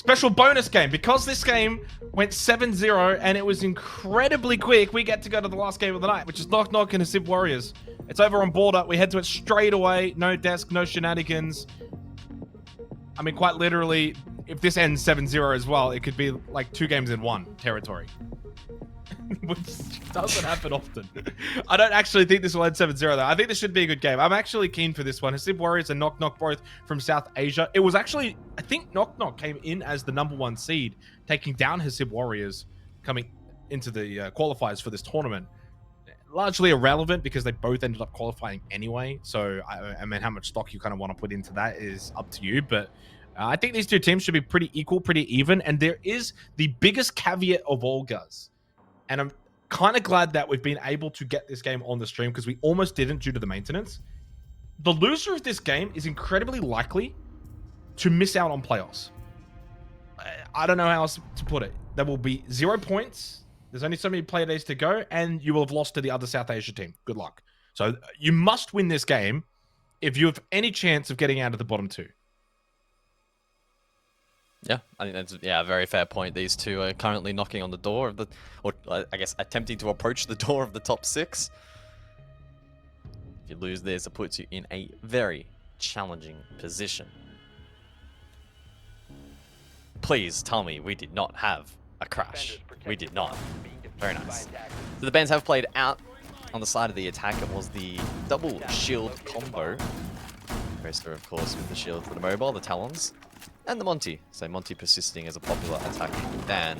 Special bonus game. Because this game went 7-0 and it was incredibly quick, we get to go to the last game of the night, which is Knock Knock and Hasib Warriors. It's over on Border. We head to it straight away. No desk, no shenanigans. I mean, quite literally, if this ends 7-0 as well, it could be like 2 games in 1 territory. Which doesn't happen often. I don't actually think this will end 7-0 though. I think this should be a good game. I'm actually keen for this one. Hasib Warriors and Knock Knock both from South Asia. It was actually, I think Knock Knock came in as the #1 seed, taking down Hasib Warriors coming into the qualifiers for this tournament. Largely irrelevant because they both ended up qualifying anyway. So, I mean, how much stock you kind of want to put into that is up to you. But I think these two teams should be pretty equal, pretty even. And there is the biggest caveat of all, guys. And I'm kind of glad that we've been able to get this game on the stream because we almost didn't due to the maintenance. The loser of this game is incredibly likely to miss out on playoffs. I don't know how else to put it. There will be 0 points. There's only so many play days to go, and you will have lost to the other South Asia team. Good luck. So you must win this game if you have any chance of getting out of the bottom 2. Yeah, I think that's a very fair point. These two are currently knocking on the door of the, or I guess attempting to approach the door of the top 6. If you lose this, it puts you in a very challenging position. Please tell me we did not have a crash. We did not. Very nice. So the bands have played out on the side of the attack. It was the double shield combo. Racer, of course, with the shield for the mobile, the talons. And the Monty. So Monty persisting as a popular attacking Dan.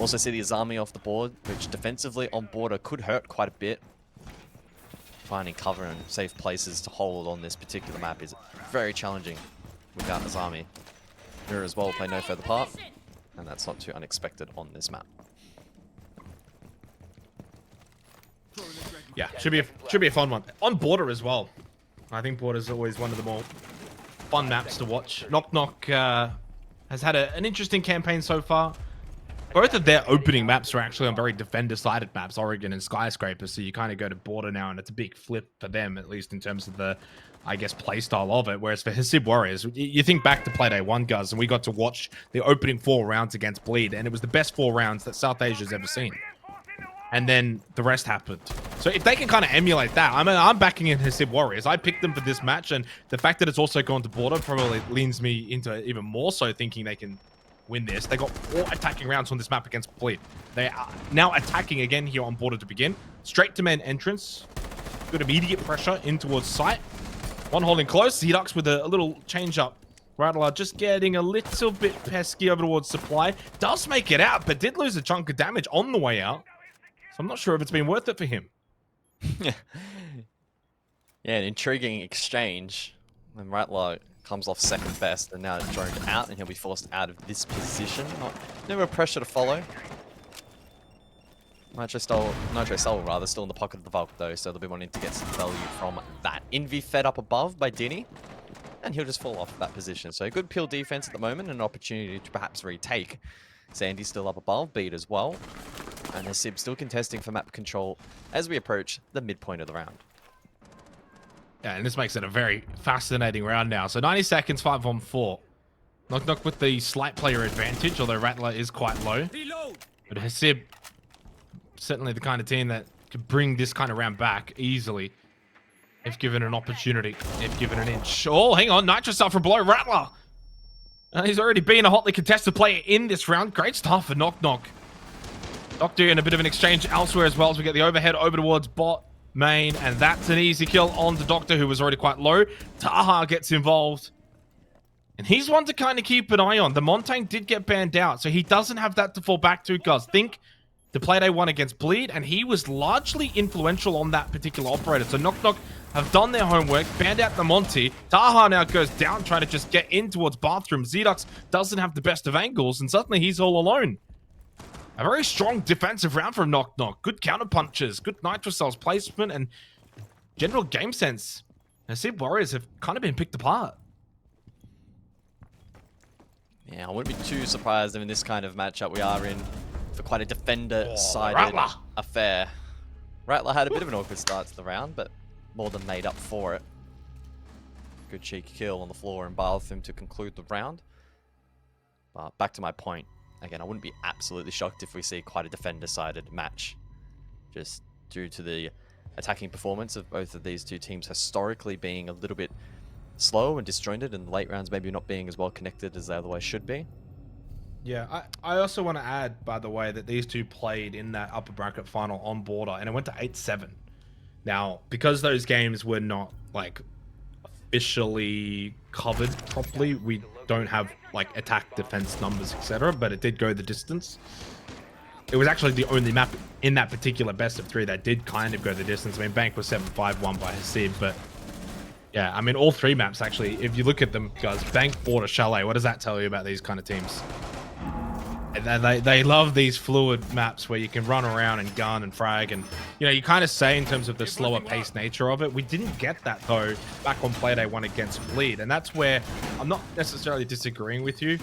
Also see the Azami off the board, which defensively on Border could hurt quite a bit. Finding cover and safe places to hold on this particular map is very challenging without Azami. Mirror as well play no further part, and that's not too unexpected on this map. Yeah, should be a fun one. On Border as well. I think Border is always one of the more fun maps to watch. Knock Knock has had an interesting campaign so far. Both of their opening maps are actually on very defender-sided maps, Oregon and Skyscraper, so you kind of go to Border now, and it's a big flip for them, at least in terms of the, I guess, playstyle of it. Whereas for Hasib Warriors, you think back to Playday 1, guys, and we got to watch the opening 4 rounds against Bleed, and it was the best 4 rounds that South Asia's ever seen. And then the rest happened. So if they can kind of emulate that, I'm backing in Hasib Warriors. I picked them for this match, and the fact that it's also gone to Border probably leans me into even more so thinking they can win this. They got 4 attacking rounds on this map against Bleed. They are now attacking again here on Border to begin. Straight to main entrance. Good immediate pressure in towards site. One holding close. Zedux with a little change up. Rattler just getting a little bit pesky over towards supply. Does make it out, but did lose a chunk of damage on the way out. So I'm not sure if it's been worth it for him. Yeah, an intriguing exchange. When Rattler comes off second best and now droned out, and he'll be forced out of this position. No real pressure to follow. Nitro Soul rather, still in the pocket of the Valk though, so they'll be wanting to get some value from that. Envy fed up above by Dinny, and he'll just fall off that position. So good peel defense at the moment, and an opportunity to perhaps retake. Sandy's still up above, Beat as well. And Hasib still contesting for map control as we approach the midpoint of the round. Yeah, and this makes it a very fascinating round now. So 90 seconds, 5-on-4. Knock Knock with the slight player advantage, although Rattler is quite low. But Hasib, certainly the kind of team that could bring this kind of round back easily if given an opportunity, if given an inch. Oh, hang on, Nitro Star from below Rattler. He's already been a hotly contested player in this round. Great start for Knock Knock. Doctor in a bit of an exchange elsewhere as well as we get the overhead over towards bot main, and that's an easy kill on the Doctor, who was already quite low. Taha gets involved, and he's one to kind of keep an eye on. The Montaigne did get banned out, so he doesn't have that to fall back to, guys. Think the Playday 1 against Bleed, and he was largely influential on that particular operator. So Knock Knock have done their homework, banned out the Monty. Taha now goes down, trying to just get in towards bathroom. Zedux doesn't have the best of angles, and suddenly he's all alone. A very strong defensive round from Knock Knock. Good counter punches, good Nitro Cells placement, and general game sense. Hasib Warriors have kind of been picked apart. Yeah, I wouldn't be too surprised if in this kind of matchup we are in for quite a defender-sided affair. Rattler had a bit of an awkward start to the round, but more than made up for it. Good cheeky kill on the floor and bathroom to conclude the round. But back to my point, again, I wouldn't be absolutely shocked if we see quite a defender-sided match, just due to the attacking performance of both of these two teams historically being a little bit slow and disjointed, and the late rounds maybe not being as well connected as they otherwise should be. Yeah, I also want to add, by the way, that these two played in that upper bracket final on border, and it went to 8-7. Now, because those games were not, like, officially covered properly, we don't have, like, attack, defense numbers, etc., but it did go the distance. It was actually the only map in that particular best of 3 that did kind of go the distance. I mean, Bank was 7-5, won by Hasib, but yeah, I mean, all 3 maps, actually, if you look at them, guys, Bank, Border, Chalet, what does that tell you about these kind of teams? They love these fluid maps where you can run around and gun and frag, and you know, you kind of say in terms of the slower paced nature of it. We didn't get that though back on Playday 1 against Bleed, and that's where I'm not necessarily disagreeing with you.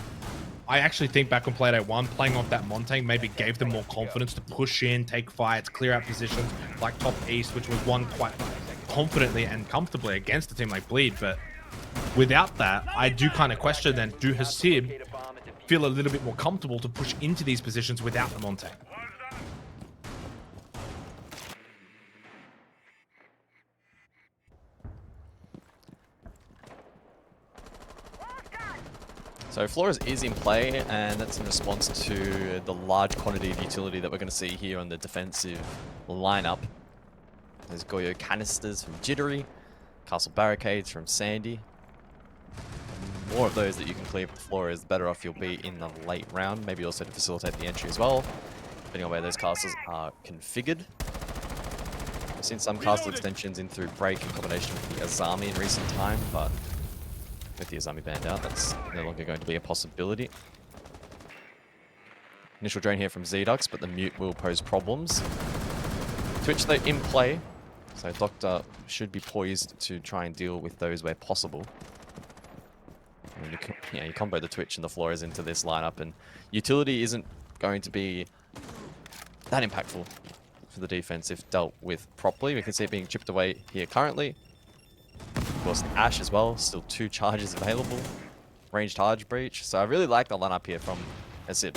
I actually think back on Playday 1, playing off that Montaigne maybe gave them more confidence to push in, take fights, clear out positions like top east, which was won quite confidently and comfortably against a team like Bleed. But without that, I do kind of question then, do Hasib feel a little bit more comfortable to push into these positions without the Montaigne? So Flores is in play, and that's in response to the large quantity of utility that we're going to see here on the defensive lineup. There's Goyo canisters from Jittery, Castle Barricades from Sandy. The more of those that you can clear with Flores, the better off you'll be in the late round. Maybe also to facilitate the entry as well, depending on where those castles are configured. I've seen some castle extensions in through Break in combination with the Azami in recent time, but with the Azami banned out, that's no longer going to be a possibility. Initial drain here from Zdux, but the mute will pose problems. Twitch though in play, so Doctor should be poised to try and deal with those where possible. And you combo the Twitch and the Flores into this lineup, and utility isn't going to be that impactful for the defense if dealt with properly. We can see it being chipped away here currently. Of course, Ash as well, still 2 charges available. Ranged Charge Breach. So I really like the lineup here from Hasib.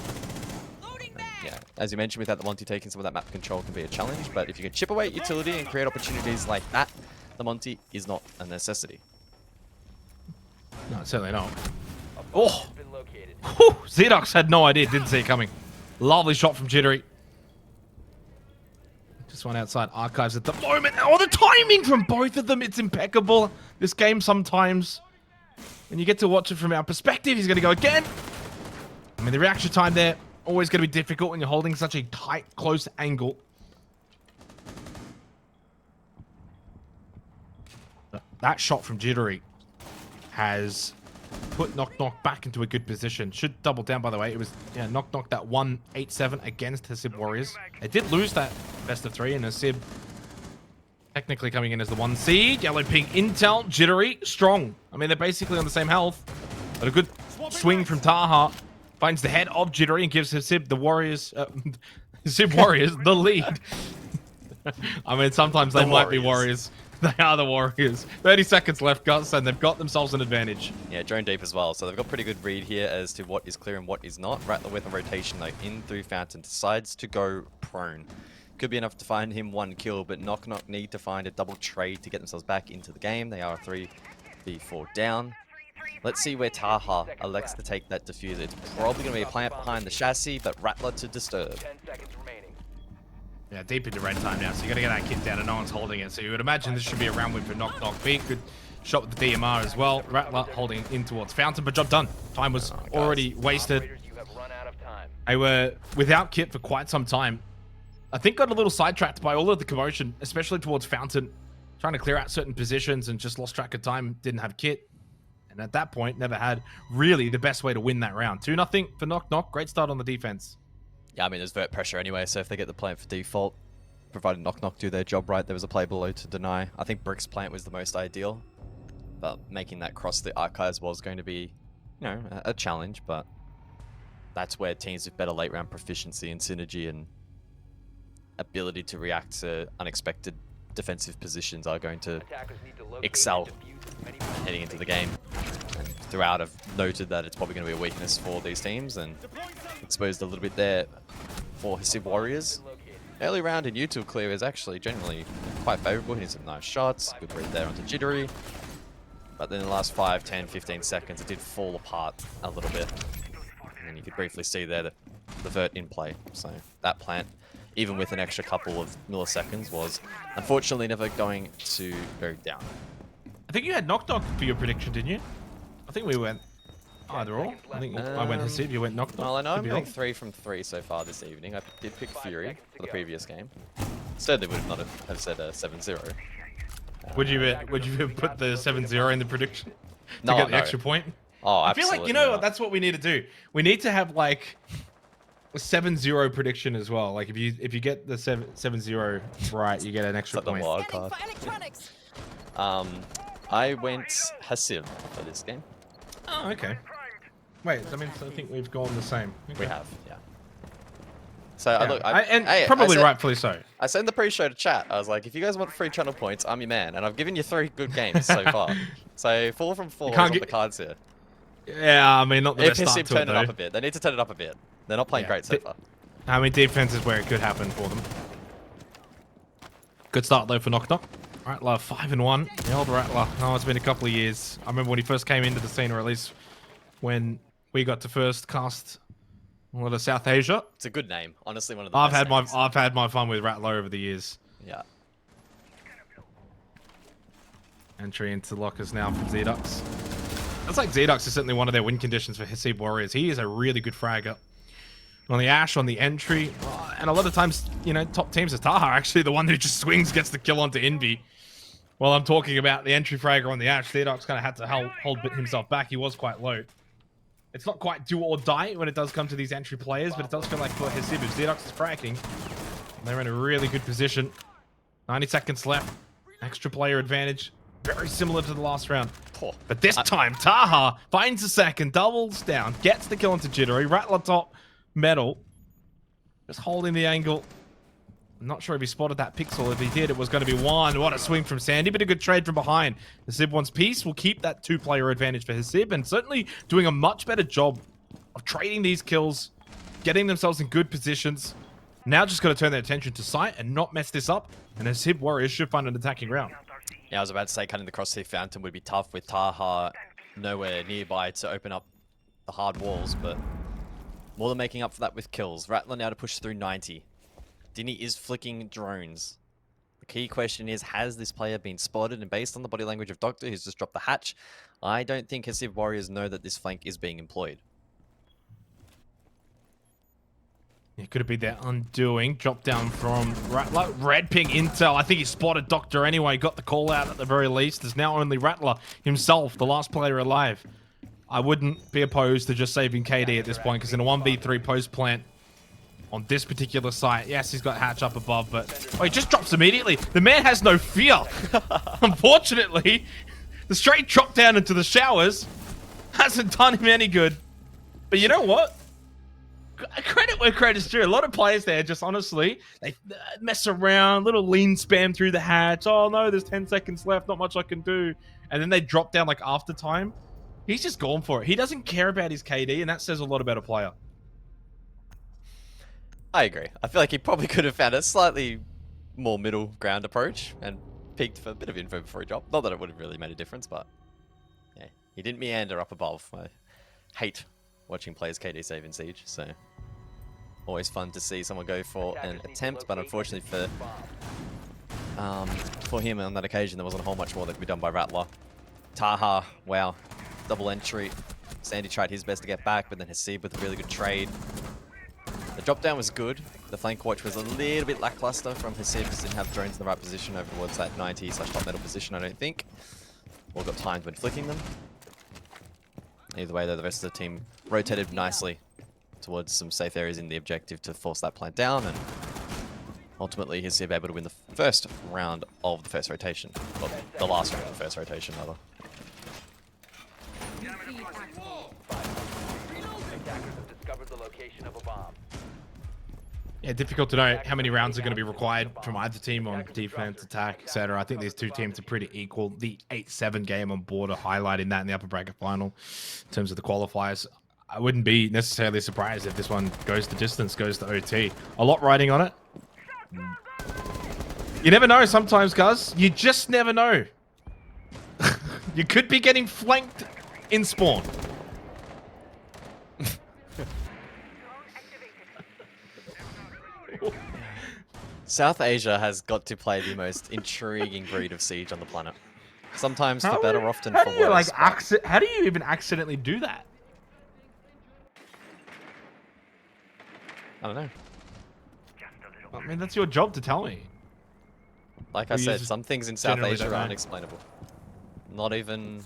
Yeah, as you mentioned, without the Monty taking some of that map control can be a challenge, but if you can chip away at utility and create opportunities like that, the Monty is not a necessity. No, certainly not. Oh! Whew! Zdux had no idea, didn't see it coming. Lovely shot from Jittery. Just one outside Archives at the moment. Oh, the timing from both of them, it's impeccable. This game sometimes, when you get to watch it from our perspective, he's going to go again. I mean, the reaction time there, always going to be difficult when you're holding such a tight, close angle. That shot from Jittery has put Knock Knock back into a good position. Should double down, by the way. It was Knock Knock that 1-8-7 against Hasib Warriors. They did lose that best of 3, and Hasib technically coming in as the 1 seed. Yellow pink intel, Jittery, strong. I mean, they're basically on the same health. But a good swing from Taha finds the head of Jittery and gives Hasib the Warriors, Hasib Warriors the lead. I mean, sometimes they might be Warriors. They are the Warriors. 30 seconds left, Gus, and they've got themselves an advantage. Yeah, drone deep as well. So they've got pretty good read here as to what is clear and what is not. Rattler with a rotation, though, in through Fountain, decides to go prone. Could be enough to find him 1 kill, but Knock Knock need to find a double trade to get themselves back into the game. They are 3v4 down. Let's see where Taha elects to take that diffuser. It's probably going to be a plant behind the chassis, but Rattler to disturb. Yeah, deep into red time now, so you got to get that kit down and no one's holding it. So you would imagine this should be a round win for Knock Knock. Big good shot with the DMR as well. Rattler holding in towards Fountain, but job done. Time was already wasted. They were without kit for quite some time. I think got a little sidetracked by all of the commotion, especially towards Fountain, trying to clear out certain positions and just lost track of time, didn't have kit. And at that point, never had really the best way to win that round. 2-0 for Knock Knock. Great start on the defense. Yeah, I mean, there's vert pressure anyway, so if they get the plant for default, provided Knock Knock do their job right, there was a play below to deny. I think Brick's plant was the most ideal, but making that cross the Archives was going to be, you know, a challenge, but that's where teams with better late round proficiency and synergy and ability to react to unexpected defensive positions are going to excel heading into the game. And throughout have noted that it's probably going to be a weakness for these teams, and exposed a little bit there for Hasib Warriors. Early round in util clear is actually generally quite favourable, hitting some nice shots, good read there onto Jittery. But then in the last 5, 10, 15 seconds, it did fall apart a little bit. And you could briefly see there that the vert in play. So that plant, even with an extra couple of milliseconds, was unfortunately never going to go down. I think you had Knock Knock for your prediction, didn't you? I think we went either or. I think I went Hasib, you went Knock Knock. Well, I know I'm going 3 from 3 so far this evening. I did pick Fury for the previous game. Certainly would not have said a 7-0. Would you put the 7-0 in the prediction to No, get the no. extra point? Oh, I absolutely feel like, you know, not. that's what we need to do. We need to have like a 7-0 prediction as well. Like if you get the 7-0 right, you get an extra It's like point. the wild card. I went Hasib for this game. Oh, okay. Wait, I mean, I think we've gone the same. Okay. We have, yeah. So Yeah. Probably rightfully so. I said in the pre-show to chat, I was like, if you guys want free channel points, I'm your man, and I've given you 3 good games so far. So 4 from 4 is on the cards here. Yeah, I mean, not the If best start Hasib to turn it, it up though. a bit, they need to turn it up a bit. They're not playing great so far. I mean, defense is where it could happen for them. Good start though for Knock Knock. Rattler 5-1. The old Rattler. Oh, it's been a couple of years. I remember when he first came into the scene, or at least when we got to first cast a lot of South Asia. It's a good name, honestly. One of the best names. I've had my fun with Rattler over the years. Yeah. Entry into lockers now from Zdux. Looks like Zdux is certainly one of their win conditions for Hasib Warriors. He is a really good fragger. On the Ash, on the entry, and a lot of times, you know, top teams are Taha actually the one who just swings, gets the kill onto Envy. While I'm talking about the entry fragger on the Ash, Zdux kind of had to hold himself back. He was quite low. It's not quite do or die when it does come to these entry players, but it does feel like for Hasib, if Zdux is fragging, they're in a really good position. 90 seconds left. Extra player advantage. Very similar to the last round. But this time, Taha finds a second, doubles down, gets the kill onto Jittery. Rattler top, metal. Just holding the angle. I'm not sure if he spotted that pixel. If he did, it was going to be one. What a swing from Sandy, but a good trade from behind. Hasib wants peace. Will keep that 2-player advantage for Hasib, and certainly doing a much better job of trading these kills, getting themselves in good positions. Now just got to turn their attention to sight and not mess this up, and Hasib Warriors should find an attacking round. Yeah, I was about to say cutting the crosshair fountain would be tough with Taha nowhere nearby to open up the hard walls, but more than making up for that with kills. Rattler now to push through 90. Dinny is flicking drones. The key question is, has this player been spotted? And based on the body language of Doctor, who's just dropped the hatch, I don't think Hasib Warriors know that this flank is being employed. It could have been their undoing. Drop down from Rattler. Red ping intel. I think he spotted Doctor anyway. Got the call out at the very least. There's now only Rattler himself, the last player alive. I wouldn't be opposed to just saving KD at this point, because in a 1v3 post plant on this particular site, yes, he's got hatch up above, but he just drops immediately. The man has no fear. Unfortunately, the straight drop down into the showers hasn't done him any good. But you know what? Credit where credit's due. A lot of players there just honestly, they mess around, little lean spam through the hatch. Oh no, there's 10 seconds left, not much I can do. And then they drop down like after time. He's just gone for it. He doesn't care about his KD, and that says a lot about a player. I agree. I feel like he probably could have found a slightly more middle ground approach and peeked for a bit of info before he dropped. Not that it would have really made a difference, but yeah, he didn't meander up above. I hate watching players KD save in Siege, so always fun to see someone go for an attempt, but unfortunately for him on that occasion, there wasn't a whole much more that could be done by Rattler. Taha, wow, double entry. Sandy tried his best to get back, but then Hasib with a really good trade. The drop down was good. The flank watch was a little bit lackluster from Hasib. Just didn't have drones in the right position over towards that 90/top metal position, I don't think. Or got timed when flicking them. Either way, though, the rest of the team rotated nicely towards some safe areas in the objective to force that plant down, and ultimately Hasib able to win the first round of the first rotation. Well, the last round of the first rotation, rather. Yeah, difficult to know how many rounds are going to be required from either team on defense, attack, etc. I think these two teams are pretty equal. The 8-7 game on board are highlighting that in the upper bracket final in terms of the qualifiers. I wouldn't be necessarily surprised if this one goes the distance, goes to OT. A lot riding on it. You never know sometimes, guys. You just never know. You could be getting flanked in spawn. South Asia has got to play the most intriguing breed of Siege on the planet. Sometimes for better, often for worse. How do you even accidentally do that? I don't know. I mean, that's your job to tell me. Like I said, some things in South Asia are unexplainable. Not even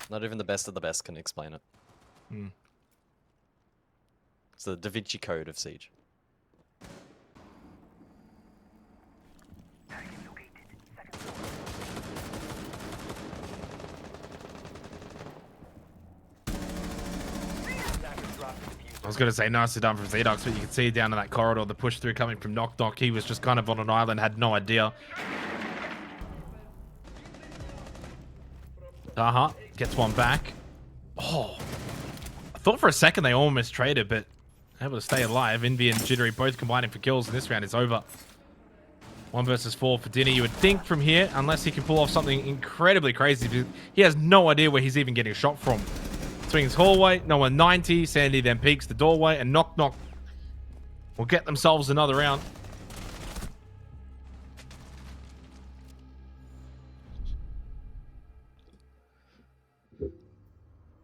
the best of the best can explain it. Hmm. It's the Da Vinci Code of Siege. I was going to say nicely done from Zedox, but you can see down in that corridor the push through coming from Knock Knock. He was just kind of on an island, had no idea. Gets one back. Oh, I thought for a second they almost traded, but able to stay alive. Envy and Jittery both combining for kills, and this round is over. 1 versus 4 for Dinny. You would think from here, unless he can pull off something incredibly crazy, because he has no idea where he's even getting shot from. Swings hallway, no one 90. Sandy then peeks the doorway, and Knock Knock will get themselves another round.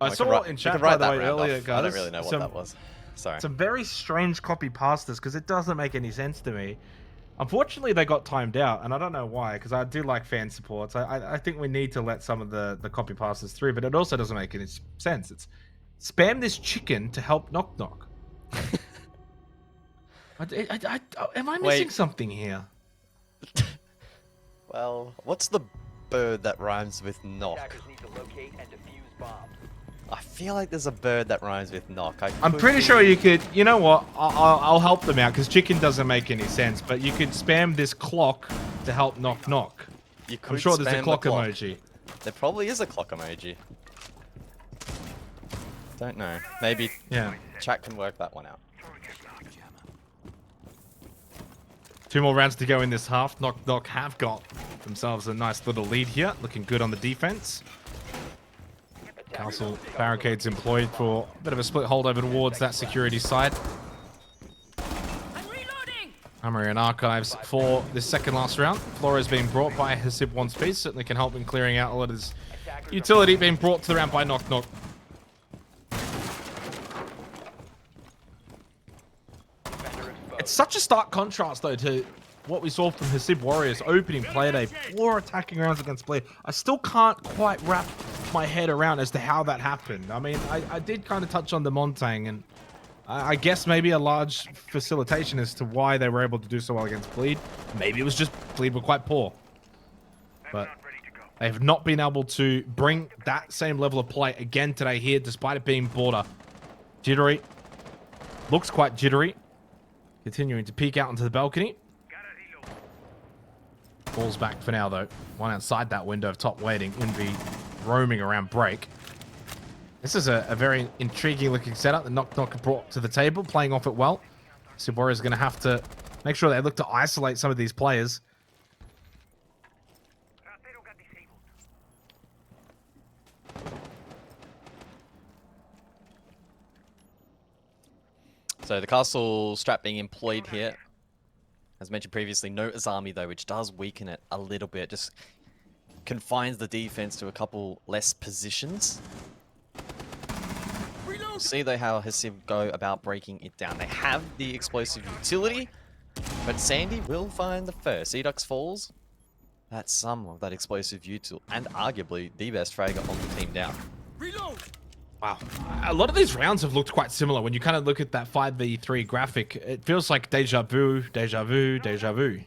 I saw in chat, by the way, earlier, guys. I don't really know what that was. Sorry. Some very strange copy pastas, because it doesn't make any sense to me. Unfortunately, they got timed out, and I don't know why, because I do like fan supports. I think we need to let some of the copy pastas through, but it also doesn't make any sense. It's spam this chicken to help Knock Knock. Am I missing something here? Well, what's the bird that rhymes with knock? I feel like there's a bird that rhymes with knock. I'm pretty sure you could. You know what? I'll help them out because chicken doesn't make any sense. But you could spam this clock to help Knock Knock. I'm sure there's a clock emoji. There probably is a clock emoji. Don't know. Maybe chat can work that one out. 2 more rounds to go in this half. Knock Knock have got themselves a nice little lead here. Looking good on the defense. Castle barricades employed for a bit of a split holdover towards that security side. Armory and archives for this second last round. Flora is being brought by Hasib one speed. Certainly can help in clearing out a lot of his utility being brought to the round by Knock Knock. It's such a stark contrast, though, to what we saw from Hasib Warriors opening play day. 4 attacking rounds against play. I still can't quite wrap my head around as to how that happened. I mean, I did kind of touch on the Montang, and I guess maybe a large facilitation as to why they were able to do so well against Bleed. Maybe it was just Bleed were quite poor. But they have not been able to bring that same level of play again today here, despite it being border. Jittery. Looks quite jittery. Continuing to peek out onto the balcony. Falls back for now, though. One outside that window of top waiting. Envy roaming around break. This is a very intriguing looking setup that Knock Knock brought to the table, playing off it well. Subora is going to have to make sure they look to isolate some of these players. So the castle strap being employed here. As mentioned previously, no Azami though, which does weaken it a little bit. Just confines the defense to a couple less positions. See though how Hasib go about breaking it down. They have the explosive utility, but Sandy will find the first. Edux falls. That's some of that explosive util, and arguably the best fragger on the team down. Reload. Wow. A lot of these rounds have looked quite similar. When you kind of look at that 5v3 graphic, it feels like deja vu, deja vu, deja vu.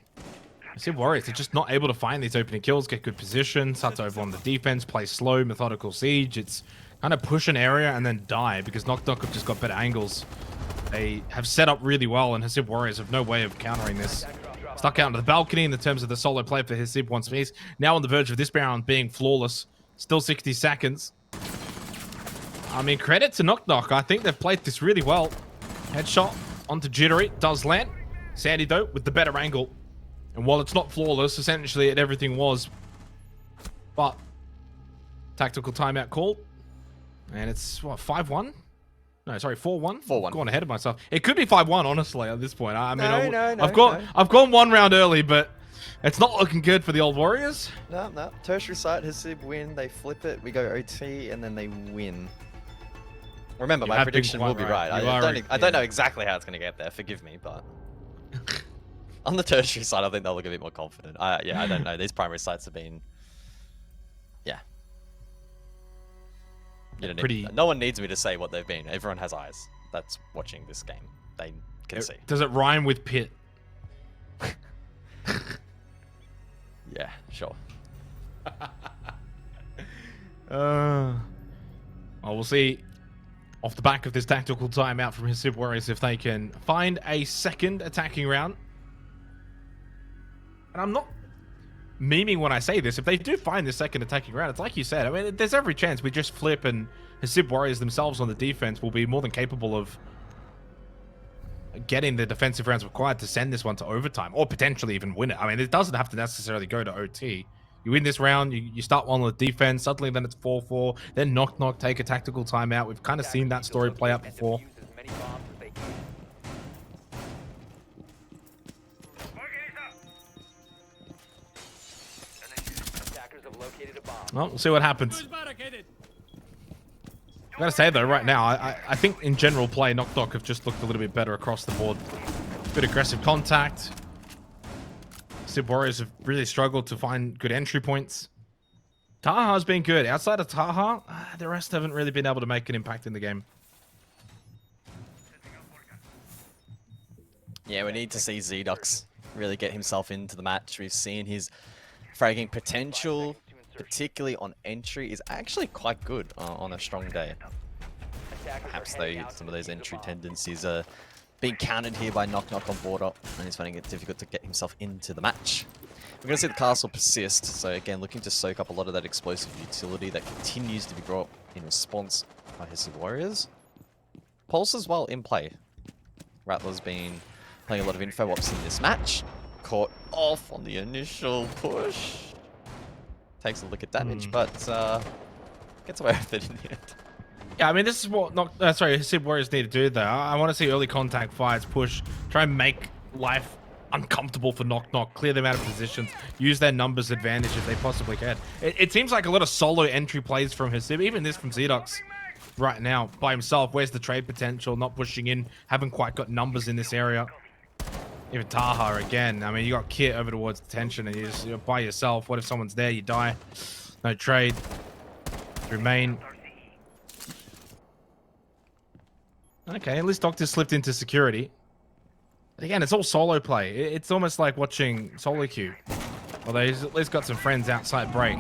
Hasib Warriors, they're just not able to find these opening kills, get good position, starts over on the defense, play slow, methodical siege. It's kind of push an area and then die because Knock Knock have just got better angles. They have set up really well, and Hasib Warriors have no way of countering this. Stuck out into the balcony in the terms of the solo play for Hasib once more. Now on the verge of this round being flawless. Still 60 seconds. I mean, credit to Knock Knock. I think they've played this really well. Headshot onto Jittery. Does land. Sandy, though, with the better angle. And while it's not flawless, essentially everything was. But tactical timeout called. And it's, what, 5-1? No, sorry, 4-1? 4-1. Gone ahead of myself. It could be 5-1, honestly, at this point. I mean, No, I've gone one round early, but it's not looking good for the old Warriors. No. Tertiary site, Hasib win, they flip it, we go OT, and then they win. Remember, my prediction will be right. I don't know exactly how it's going to get there, forgive me, but... On the tertiary side, I think they'll look a bit more confident. Yeah, I don't know. These primary sites have been... Yeah. No one needs me to say what they've been. Everyone has eyes that's watching this game. They can see. Does it rhyme with pit? Yeah, sure. Well, we'll see off the back of this tactical timeout from Hasib Warriors if they can find a second attacking round. And I'm not memeing when I say this. If they do find this second attacking round, it's like you said. I mean, there's every chance we just flip and Hasib Warriors themselves on the defense will be more than capable of getting the defensive rounds required to send this one to overtime or potentially even win it. I mean, it doesn't have to necessarily go to OT. You win this round, you start one on the defense, suddenly then it's 4-4, then Knock Knock take a tactical timeout. We've kind of seen that story play out before. Well, we'll see what happens. I gotta say though, right now, I think in general play, Knock Knock have just looked a little bit better across the board. Good aggressive contact. Hasib Warriors have really struggled to find good entry points. Taha's been good. Outside of Taha, the rest haven't really been able to make an impact in the game. Yeah, we need to see Zdox really get himself into the match. We've seen his fragging potential, particularly on entry, is actually quite good on a strong day. Perhaps though some of those entry tendencies are being countered here by Knock Knock on border, and he's finding it difficult to get himself into the match. We're going to see the castle persist, so again looking to soak up a lot of that explosive utility that continues to be brought in response by Hasib Warriors. Pulse as well in play. Rattler's been playing a lot of info ops in this match. Caught off on the initial push. Takes a look at damage, but gets away with it in the end. Yeah, I mean, this is what Hasib Warriors need to do, though. I want to see early contact fights, push, try and make life uncomfortable for Knock Knock, clear them out of positions, use their numbers advantage if they possibly can. It seems like a lot of solo entry plays from Hasib, even this from Zdox right now by himself. Where's the trade potential? Not pushing in, haven't quite got numbers in this area. Even Taha again. I mean, you got Kit over towards detention and you're by yourself. What if someone's there? You die. No trade. Remain. Okay, at least Doctor slipped into security. But again, it's all solo play. It's almost like watching solo queue. Although he's at least got some friends outside break.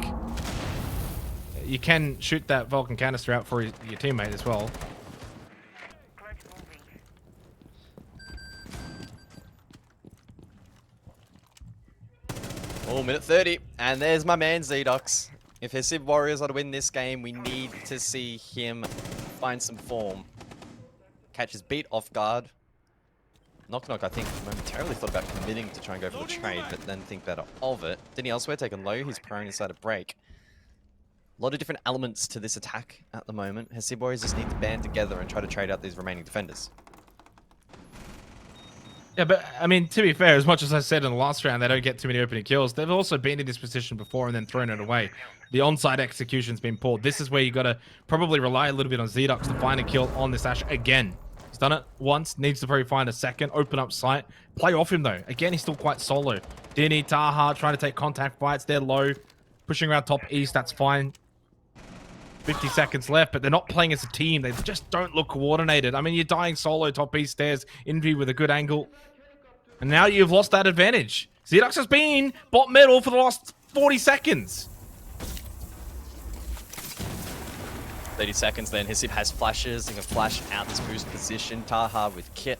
You can shoot that Vulcan canister out for your teammate as well. Oh, minute 30, and there's my man Zdox. If Hasib Warriors are to win this game, we need to see him find some form. Catches beat off guard. Knock Knock, I think, momentarily thought about committing to try and go for the trade, but then think better of it. Didn't he elsewhere taken low? He's prone inside a break. A lot of different elements to this attack at the moment. Hasib Warriors just need to band together and try to trade out these remaining defenders. Yeah, but, I mean, to be fair, as much as I said in the last round, they don't get too many opening kills. They've also been in this position before and then thrown it away. The onside execution's been pulled. This is where you got to probably rely a little bit on Zdox to find a kill on this Ash again. He's done it once, needs to probably find a second, open up sight. Play off him, though. Again, he's still quite solo. Dini, Taha, trying to take contact fights. They're low. Pushing around top east, that's fine. 50 seconds left, but they're not playing as a team. They just don't look coordinated. I mean, you're dying solo top east stairs, Envy with a good angle. And now you've lost that advantage. Zdox has been bot middle for the last 40 seconds. 30 seconds then. Hasib has flashes. He can flash out this boost position. Taha with Kit.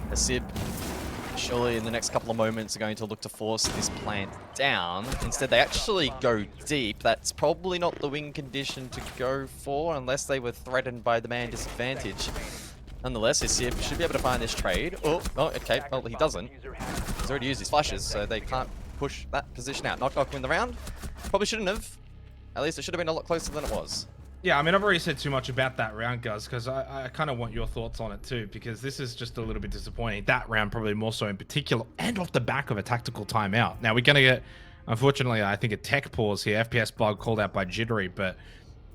Hasib, surely in the next couple of moments, are going to look to force this plant down. Instead, they actually go deep. That's probably not the win condition to go for, unless they were threatened by the man disadvantage. Nonetheless, Hasib should be able to find this trade. Oh, okay. Well, he doesn't. He's already used his flashes, so they can't push that position out. Knock win the round. Probably shouldn't have. At least it should have been a lot closer than it was. Yeah, I mean, I've already said too much about that round, guys, because I kind of want your thoughts on it too, because this is just a little bit disappointing. That round probably more so in particular, and off the back of a tactical timeout. Now, we're going to get, unfortunately, I think a tech pause here. FPS bug called out by Jittery, but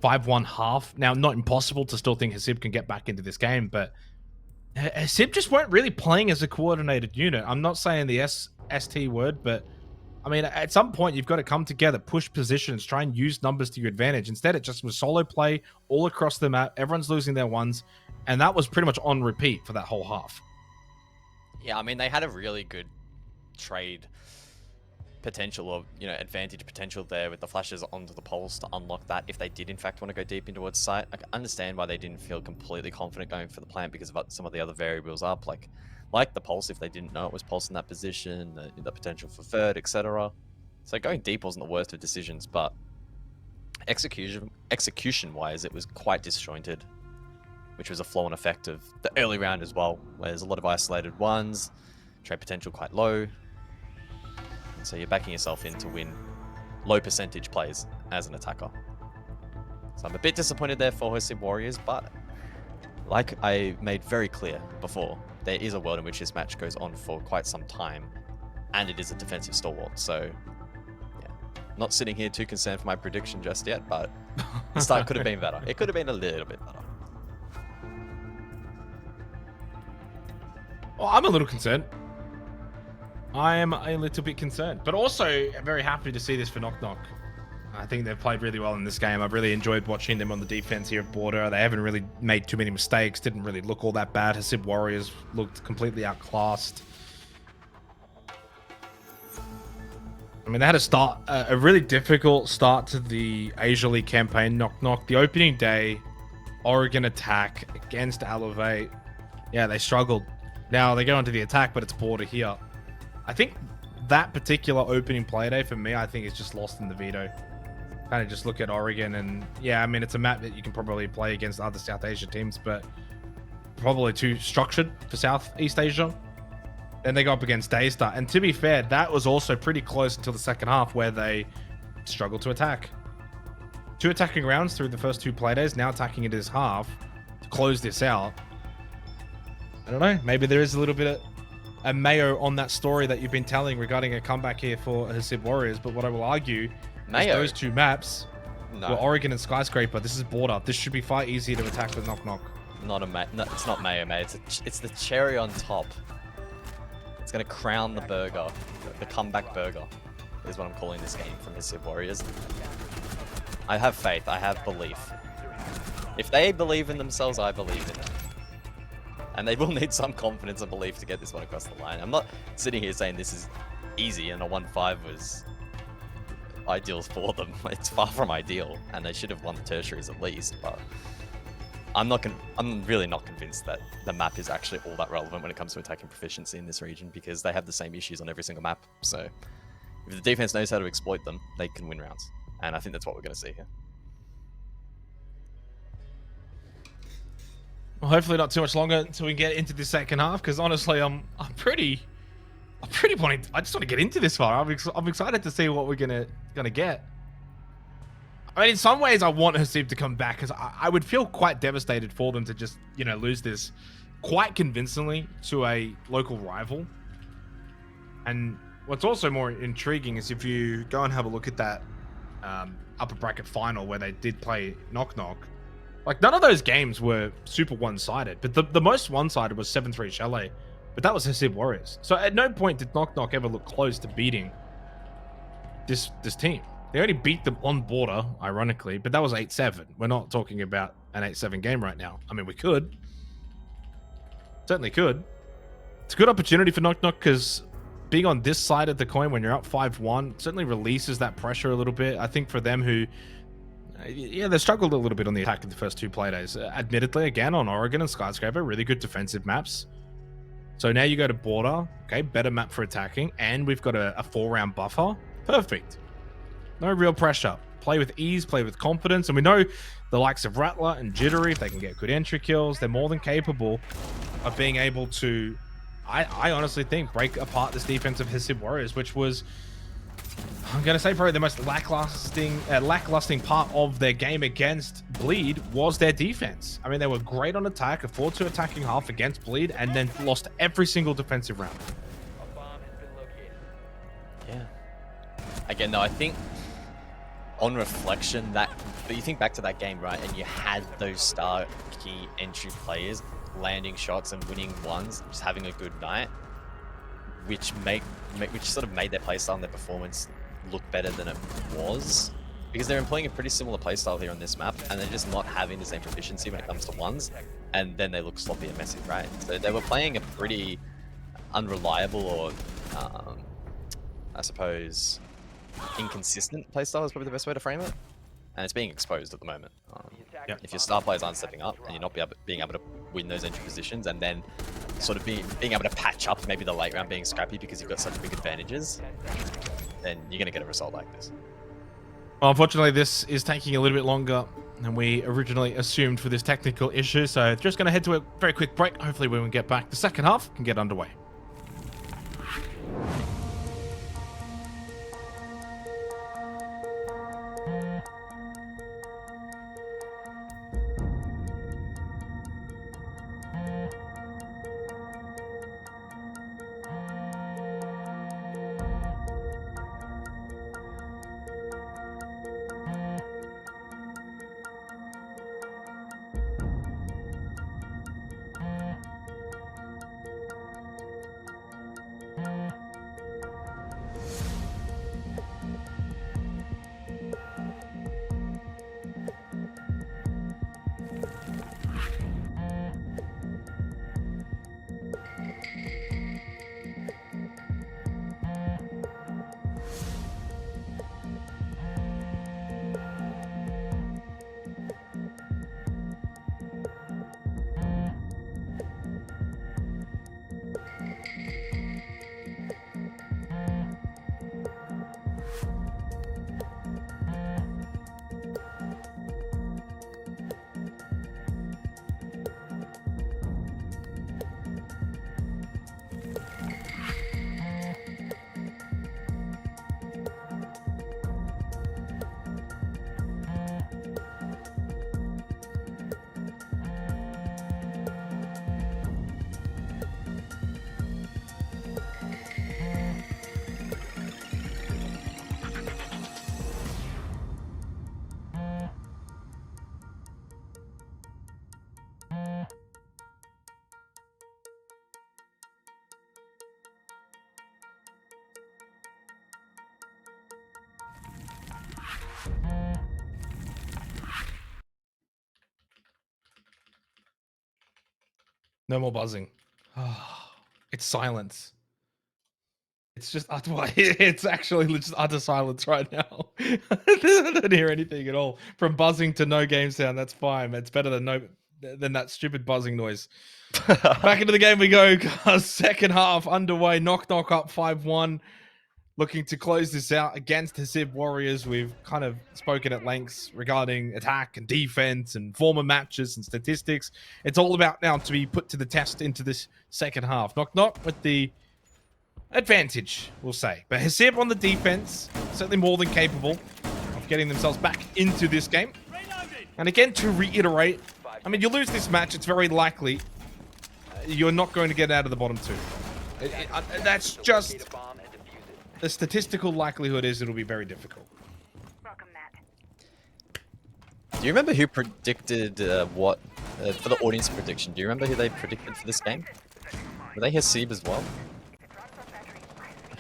5-1 half. Now, not impossible to still think Hasib can get back into this game, but Hasib just weren't really playing as a coordinated unit. I'm not saying the ST word, but I mean, at some point, you've got to come together, push positions, try and use numbers to your advantage. Instead, it just was solo play all across the map. Everyone's losing their ones, and that was pretty much on repeat for that whole half. Yeah, I mean, they had a really good trade potential, or, you know, advantage potential there with the flashes onto the poles to unlock that if they did, in fact, want to go deep into towards site. I can understand why they didn't feel completely confident going for the plant because of some of the other variables up, like the pulse, if they didn't know it was pulse in that position, the potential for third, etc. So going deep wasn't the worst of decisions, but execution-wise, it was quite disjointed, which was a flow and effect of the early round as well, where there's a lot of isolated ones, trade potential quite low, and so you're backing yourself in to win low percentage plays as an attacker. So I'm a bit disappointed there for Hasib Warriors, but like I made very clear before, there is a world in which this match goes on for quite some time, and it is a defensive stalwart. So, yeah, not sitting here too concerned for my prediction just yet, but the start could have been better. It could have been a little bit better. Well, I'm a little concerned. I am a little bit concerned, but also very happy to see this for Knock Knock. I think they've played really well in this game. I've really enjoyed watching them on the defense here of Border. They haven't really made too many mistakes. Didn't really look all that bad. Hasib Warriors looked completely outclassed. I mean, they had a really difficult start to the Asia League campaign. Knock Knock. The opening day, Oregon attack against Elevate. Yeah, they struggled. Now they go into the attack, but it's Border here. I think that particular opening play day for me, I think is just lost in the veto. Kind of just look at Oregon, and yeah, I mean, it's a map that you can probably play against other South Asia teams, but probably too structured for Southeast Asia. Then they go up against Daystar, and to be fair, that was also pretty close until the second half where they struggled to attack. 2 attacking rounds through the first 2 play days, now attacking into this half to close this out. I don't know, maybe there is a little bit of a mayo on that story that you've been telling regarding a comeback here for Hasib Warriors, but what I will argue Mayo. those 2 maps were Oregon and Skyscraper. This is Border. This should be far easier to attack with Knock Knock. No, it's not mayo, mate. It's the cherry on top. It's gonna crown the burger, the comeback burger, is what I'm calling this game from Hasib Warriors. I have faith. I have belief. If they believe in themselves, I believe in them. And they will need some confidence and belief to get this one across the line. I'm not sitting here saying this is easy and a 1-5 was ideal for them. It's far from ideal, and they should have won the tertiaries at least, but I'm really not convinced that the map is actually all that relevant when it comes to attacking proficiency in this region, because they have the same issues on every single map. So if the defense knows how to exploit them, they can win rounds. And I think that's what we're going to see here. Well, hopefully not too much longer until we get into the second half, because honestly, I'm pretty wanting. I just want to get into this far. I'm excited to see what we're gonna get. I mean, in some ways, I want Hasib to come back, because I would feel quite devastated for them to just, you know, lose this quite convincingly to a local rival. And what's also more intriguing is if you go and have a look at that upper bracket final where they did play Knock Knock. Like, none of those games were super one-sided, but the most one-sided was 7-3 Chalet, but that was Hasib Warriors. So at no point did Knock Knock ever look close to beating this team. They only beat them on Border, ironically, but that was 8-7. We're not talking about an 8-7 game right now. I mean, we could. Certainly could. It's a good opportunity for Knock Knock, because being on this side of the coin when you're up 5-1 certainly releases that pressure a little bit. I think for them, who Yeah, they struggled a little bit on the attack in the first 2 playdays. Admittedly, again, on Oregon and Skyscraper, really good defensive maps. So now you go to Border, okay, better map for attacking, and we've got a 4-round buffer. Perfect. No real pressure. Play with ease, play with confidence, and we know the likes of Rattler and Jittery, if they can get good entry kills, they're more than capable of being able to, I honestly think, break apart this defense of Hasib Warriors, which was, I'm going to say, probably the most lacklusting part of their game against Bleed was their defense. I mean, they were great on attack, a 4-2 attacking half against Bleed, and then lost every single defensive round. Yeah. Again, though, I think on reflection, but you think back to that game, right, and you had those star key entry players landing shots and winning ones, just having a good night, which sort of made their playstyle and their performance look better than it was, because they're employing a pretty similar playstyle here on this map, and they're just not having the same proficiency when it comes to ones, and then they look sloppy and messy, right? So they were playing a pretty unreliable, or I suppose inconsistent playstyle is probably the best way to frame it, and it's being exposed at the moment. If your star players aren't stepping up and you're not being able to win those entry positions, and then sort of being able to patch up maybe the late round being scrappy because you've got such big advantages, then you're going to get a result like this. Well, unfortunately, this is taking a little bit longer than we originally assumed for this technical issue, so just going to head to a very quick break. Hopefully when we get back, the second half can get underway. No more buzzing. It's silence. It's just it's actually just utter silence right now. I don't hear anything at all. From buzzing to no game sound, that's fine. It's better than that stupid buzzing noise. Back into the game we go, guys. Second half underway. Knock up 5-1. Looking to close this out against Hasib Warriors. We've kind of spoken at lengths regarding attack and defense and former matches and statistics. It's all about now to be put to the test into this second half. Knock with the advantage, we'll say. But Hasib on the defense, certainly more than capable of getting themselves back into this game. And again, to reiterate, I mean, you lose this match, it's very likely you're not going to get out of the bottom 2. That's just... The statistical likelihood is it'll be very difficult. Do you remember who predicted what for the audience prediction? Do you remember who they predicted for this game? Were they Hasib as well?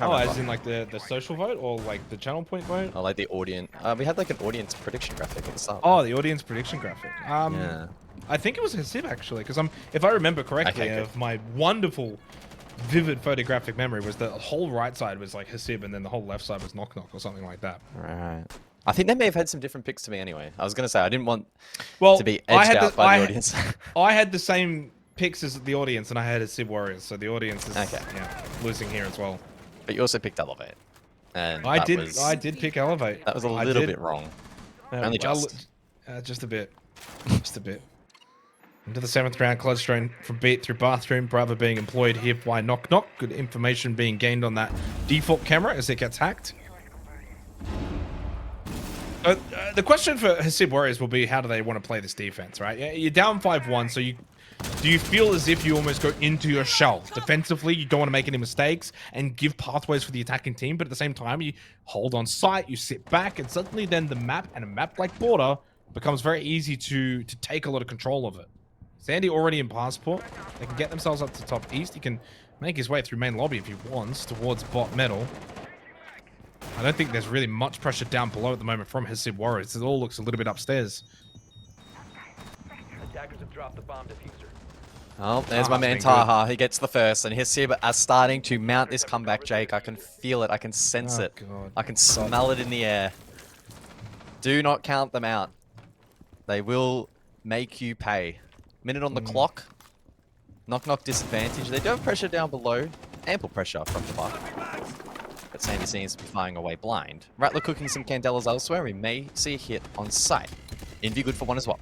Oh, as in like the social vote or like the channel point vote? Oh, like the audience. We had like an audience prediction graphic at the start. Oh, the audience prediction graphic. Yeah. I think it was Hasib actually, because if I remember correctly, of my wonderful, vivid photographic memory was the whole right side was like Hasib, and then the whole left side was Knock or something like that. Right. I think they may have had some different picks to me anyway. I was going to say I didn't want Well, to be edged out by the audience. I had the same picks as the audience, and I had Hasib Warriors, so the audience is losing here as well. But you also picked Elevate. And I did pick Elevate. That was a little bit wrong. Only just. Just a bit. Just a bit. Into the 7th round, clutch drain from beat through bathroom. Bravo being employed here by Knock Knock. Good information being gained on that default camera as it gets hacked. The question for Hasib Warriors will be, how do they want to play this defense, right? Yeah, you're down 5-1, so do you feel as if you almost go into your shell? Defensively, you don't want to make any mistakes and give pathways for the attacking team, but at the same time, you hold on site, you sit back, and suddenly then the map, and a map like Border, becomes very easy to take a lot of control of it. Sandy already in Passport. They can get themselves up to top east. He can make his way through main lobby if he wants towards bot metal. I don't think there's really much pressure down below at the moment from Hasib Warriors. It all looks a little bit upstairs. Attackers have dropped the bomb diffuser. Oh, there's my man Taha. He gets the first, and Hasib are starting to mount this comeback, Jake. I can feel it. I can sense it. God. I can smell it in the air. Do not count them out. They will make you pay. Minute on the clock. Knock Knock disadvantage. They do have pressure down below. Ample pressure from the bar. But Sandy seems to be firing away blind. Rattler cooking some candelas elsewhere. We may see a hit on sight. Envy good for one as well.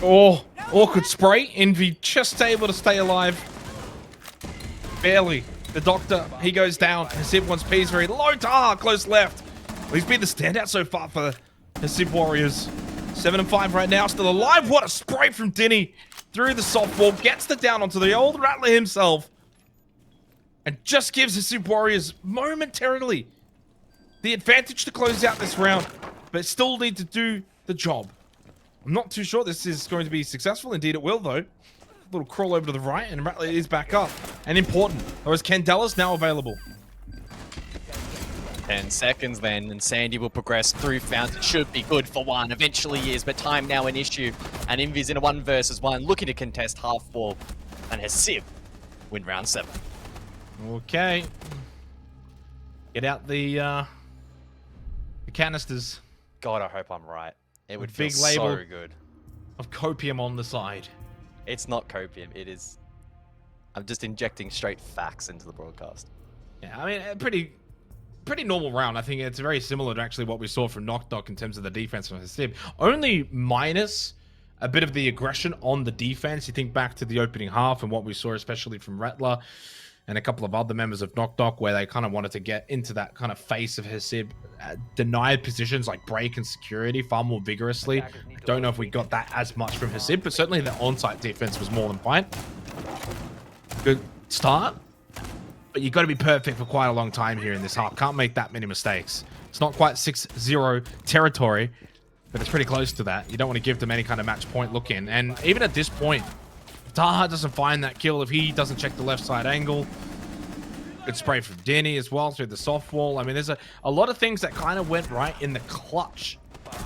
Oh, awkward spray. Envy just able to stay alive. Barely. The doctor, he goes down. Hasib wants P's very low. Taha, close left. Well, he's been the standout so far for the Hasib Warriors. 7-5 right now, still alive. What a spray from Dinny through the softball. Gets the down onto the old Rattler himself. And just gives Hasib Warriors momentarily the advantage to close out this round. But still need to do the job. I'm not too sure this is going to be successful. Indeed it will though. A little crawl over to the right and Rattler is back up. And important. Those candelas now available. 10 seconds then, and Sandy will progress through Fountain. Should be good for one. Eventually is, but time now an issue. And Envy's in a 1 versus 1, looking to contest half wall. And Hasib win round 7. Okay. Get out the canisters. God, I hope I'm right. It would big feel label so good. of copium on the side. It's not copium, it is... I'm just injecting straight facts into the broadcast. Yeah, I mean, pretty normal round. I think it's very similar to actually what we saw from Knock Knock in terms of the defense from Hasib. Only minus a bit of the aggression on the defense. You think back to the opening half and what we saw especially from Rattler and a couple of other members of Knock Knock where they kind of wanted to get into that kind of face of Hasib, denied positions like break and security far more vigorously. I don't know if we got that as much from Hasib, but certainly the on-site defense was more than fine. Good start. But you've got to be perfect for quite a long time here in this half. Can't make that many mistakes. It's not quite 6-0 territory, but it's pretty close to that. You don't want to give them any kind of match point look in. And even at this point, if Taha doesn't find that kill, if he doesn't check the left side angle, good spray from Denny as well through the soft wall. I mean, there's a lot of things that kind of went right in the clutch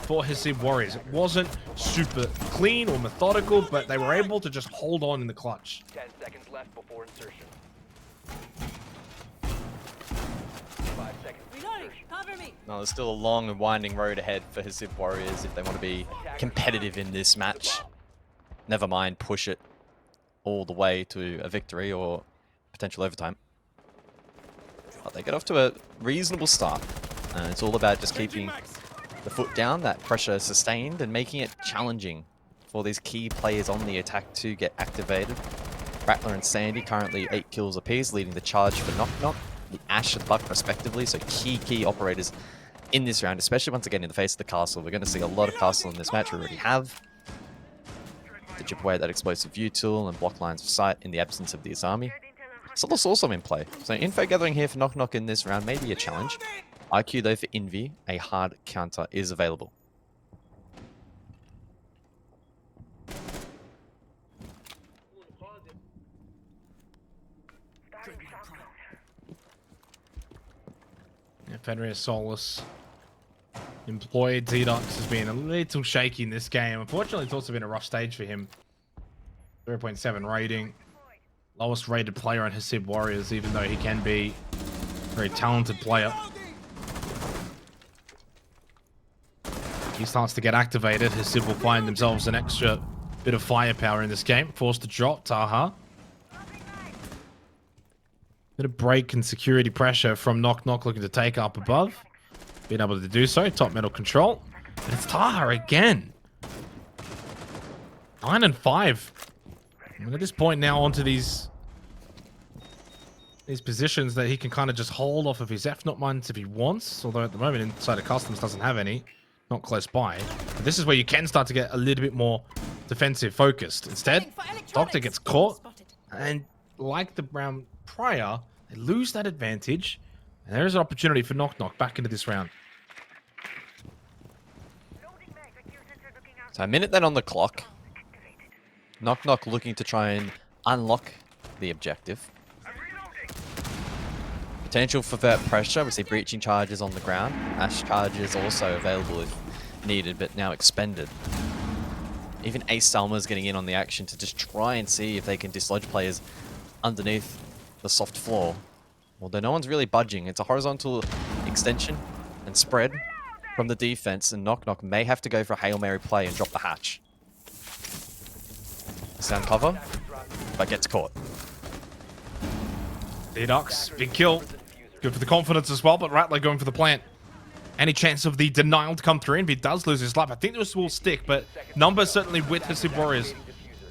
for Hasib Warriors. It wasn't super clean or methodical, but they were able to just hold on in the clutch. 10 seconds left before insertion. 5 seconds. Cover me. No, there's still a long and winding road ahead for Hasib Warriors if they want to be competitive in this match. Never mind push it all the way to a victory or potential overtime. But they get off to a reasonable start. It's all about just keeping the foot down, that pressure sustained, and making it challenging for these key players on the attack to get activated. Rattler and Sandy currently 8 kills apiece, leading the charge for Knock Knock, the Ash and Buck respectively. So key operators in this round, especially once again in the face of the castle. We're going to see a lot of castle in this match. We already have. To chip away at that explosive view tool and block lines of sight in the absence of the Azami. Solos also in play. So info gathering here for Knock Knock in this round may be a challenge. IQ though for Envy, a hard counter is available. Yeah, Fenrir Solus employed. Zedox has been a little shaky in this game. Unfortunately, it's also been a rough stage for him. 0.7 rating. Lowest rated player on Hasib Warriors, even though he can be a very talented player. he starts to get activated, Hasib will find themselves an extra bit of firepower in this game. Forced to drop Taha. Bit of break and security pressure from Knock Knock looking to take up above. Being able to do so. Top metal control. But it's Taha again. 9 and 5. And at this point now onto these positions that he can kind of just hold off of his F-Not mines if he wants. Although at the moment inside of customs doesn't have any. Not close by. But this is where you can start to get a little bit more defensive focused. Instead, Doctor gets caught. And like the round prior, they lose that advantage. And there is an opportunity for Knock Knock back into this round. So a minute then on the clock. Knock Knock looking to try and unlock the objective. Potential for vert pressure. We see breaching charges on the ground. Ash charges also available if needed, but now expended. Even Ace Salma's getting in on the action to just try and see if they can dislodge players underneath the soft floor. Although no one's really budging. It's a horizontal extension and spread from the defense, and Knock Knock may have to go for a Hail Mary play and drop the hatch. Sound cover, but gets caught. Zedox, big kill. Good for the confidence as well, but Rattler going for the plant. Any chance of the denial to come through, and he does lose his life. I think this will stick, but numbers certainly with Hasib Warriors.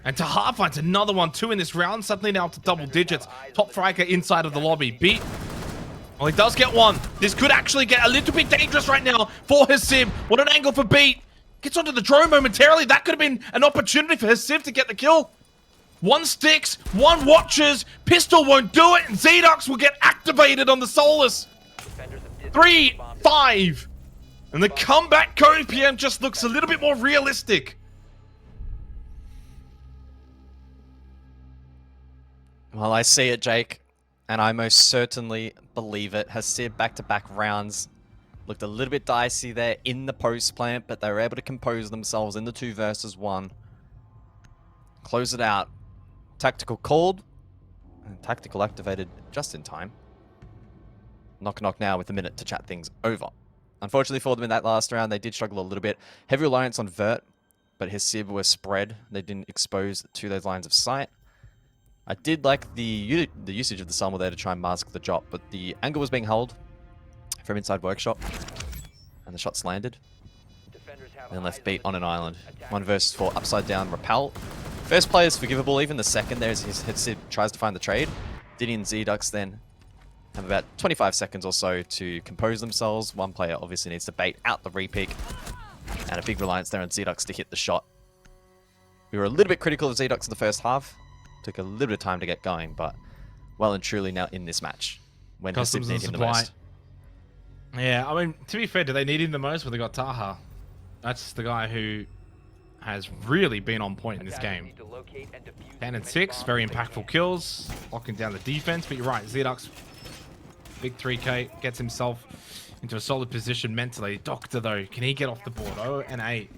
And Taha finds another one, 2 in this round, suddenly now up to double digits. Top frager inside of the lobby. Beat. Well, he does get one. This could actually get a little bit dangerous right now for Hasib. What an angle for Beat. Gets onto the drone momentarily. That could have been an opportunity for Hasib to get the kill. 1 sticks, 1 watches. Pistol won't do it, and Zedox will get activated on the Solus. 3, 5. And the comeback code PM just looks a little bit more realistic. Well, I see it, Jake, and I most certainly believe it. Hasib back-to-back rounds looked a little bit dicey there in the post plant, but they were able to compose themselves in the 2 versus 1. Close it out. Tactical called, and tactical activated just in time. Knock Knock now with a minute to chat things over. Unfortunately for them in that last round, they did struggle a little bit. Heavy reliance on vert, but Hasib were spread. They didn't expose to those lines of sight. I did like the usage of the Selma there to try and mask the drop, but the angle was being held from inside workshop, and the shots landed. And left Beat on an island. 1 versus 4, upside down, repel. First play is forgivable, even the second there as Hasib tries to find the trade. Diddy and Zedox then have about 25 seconds or so to compose themselves. One player obviously needs to bait out the repeak, and a big reliance there on Zedox to hit the shot. We were a little bit critical of Zedox in the first half. Took a little bit of time to get going, but well and truly now in this match when Hasib need him the most. Yeah, I mean, to be fair, do they need him the most when they got Taha? That's the guy who has really been on point in this game. 10 and 6, very impactful kills, locking down the defense. But you're right, Zedox, big 3K, gets himself into a solid position mentally. Doctor, though, can he get off the board? 0 and 8.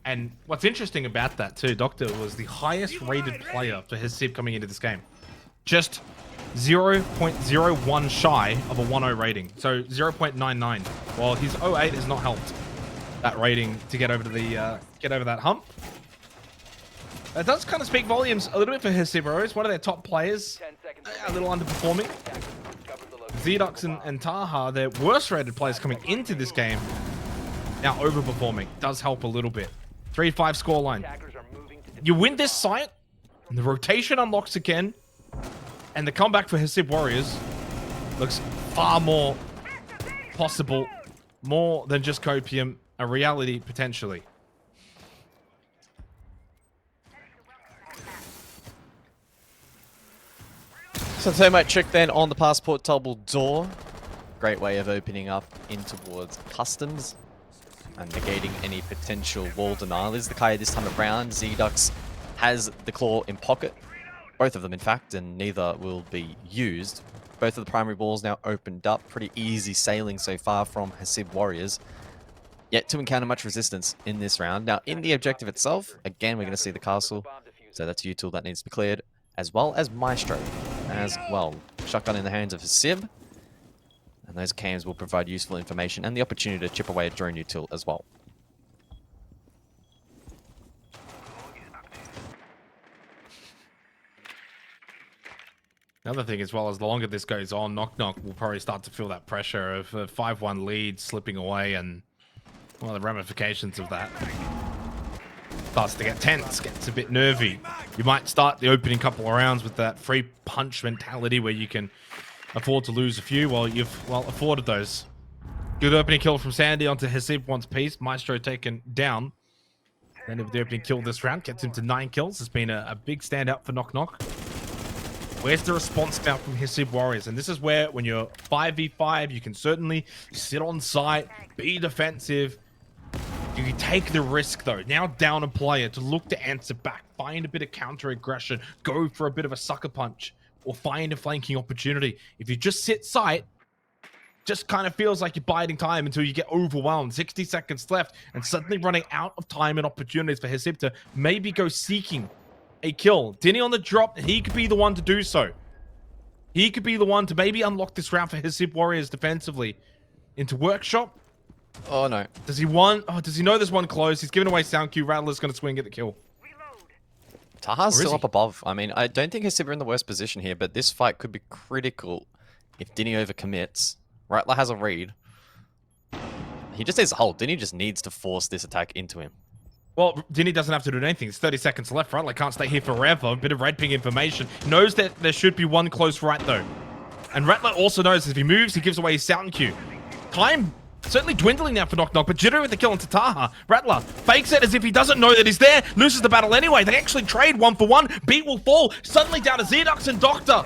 And what's interesting about that, too, Doctor was the highest rated player for Hasib coming into this game. Just 0.01 shy of a 1-0 rating. So 0.99. Well, his 0.8 has not helped that rating to get over to the get over that hump. That does kind of speak volumes a little bit for Hasib Warriors. One of their top players, a little underperforming. Zedox and Taha, their worst rated players coming into this game, now overperforming. Does help a little bit. 3-5 scoreline. You win this site, and the rotation unlocks again, and the comeback for Hasib Warriors looks far more possible, more than just copium, a reality potentially. So thermite trick then on the passport double door. Great way of opening up in towards customs and negating any potential wall denial. Is the Kaya this time around. Zedox has the claw in pocket. Both of them, in fact, and neither will be used. Both of the primary walls now opened up. Pretty easy sailing so far from Hasib Warriors. Yet to encounter much resistance in this round. Now, in the objective itself, again, we're going to see the castle. So that's a util that needs to be cleared, as well as Maestro as well. Shotgun in the hands of Hasib. And And those cams will provide useful information and the opportunity to chip away at drone util as well. Another thing as well, as the longer this goes on, Knock Knock will probably start to feel that pressure of a 5-1 lead slipping away, and well, the ramifications of that starts to get tense, gets a bit nervy. You might start the opening couple of rounds with that free punch mentality where you can afford to lose a few. Well, you've afforded those. Good opening kill from Sandy onto Hasib once piece. Maestro taken down. Then with the opening kill this round, gets him to 9 kills. It's been a big standout for Knock Knock. Where's the response now from Hasib Warriors? And this is where, when you're 5v5, you can certainly sit on site, be defensive. You can take the risk, though. Now down a player to look to answer back, find a bit of counter aggression, go for a bit of a sucker punch, or find a flanking opportunity. If you just sit site, just kind of feels like you're biding time until you get overwhelmed. 60 seconds left, and suddenly running out of time and opportunities for Hasib to maybe go seeking a kill. Dinny on the drop, he could be the one to do so. He could be the one to maybe unlock this round for Hasib Warriors defensively. Into Workshop. Oh no. Does he want? Oh, does he know there's one close? He's giving away sound cue. Rattler's going to swing and get the kill. Taha's still up above. I mean, I don't think Hasib are in the worst position here, but this fight could be critical if Dinny overcommits. Rattler has a read. He just needs to hold. Dinny just needs to force this attack into him. Well, Dinny doesn't have to do anything. It's 30 seconds left, right? Like, can't stay here forever. A bit of red ping information. Knows that there should be one close right, though. And Rattler also knows if he moves, he gives away his sound cue. Time certainly dwindling now for Knock Knock, but Jittery with the kill onto Taha. Rattler fakes it as if he doesn't know that he's there, loses the battle anyway. They actually trade 1 for 1. Beat will fall. Suddenly down to Zedux and Doctor.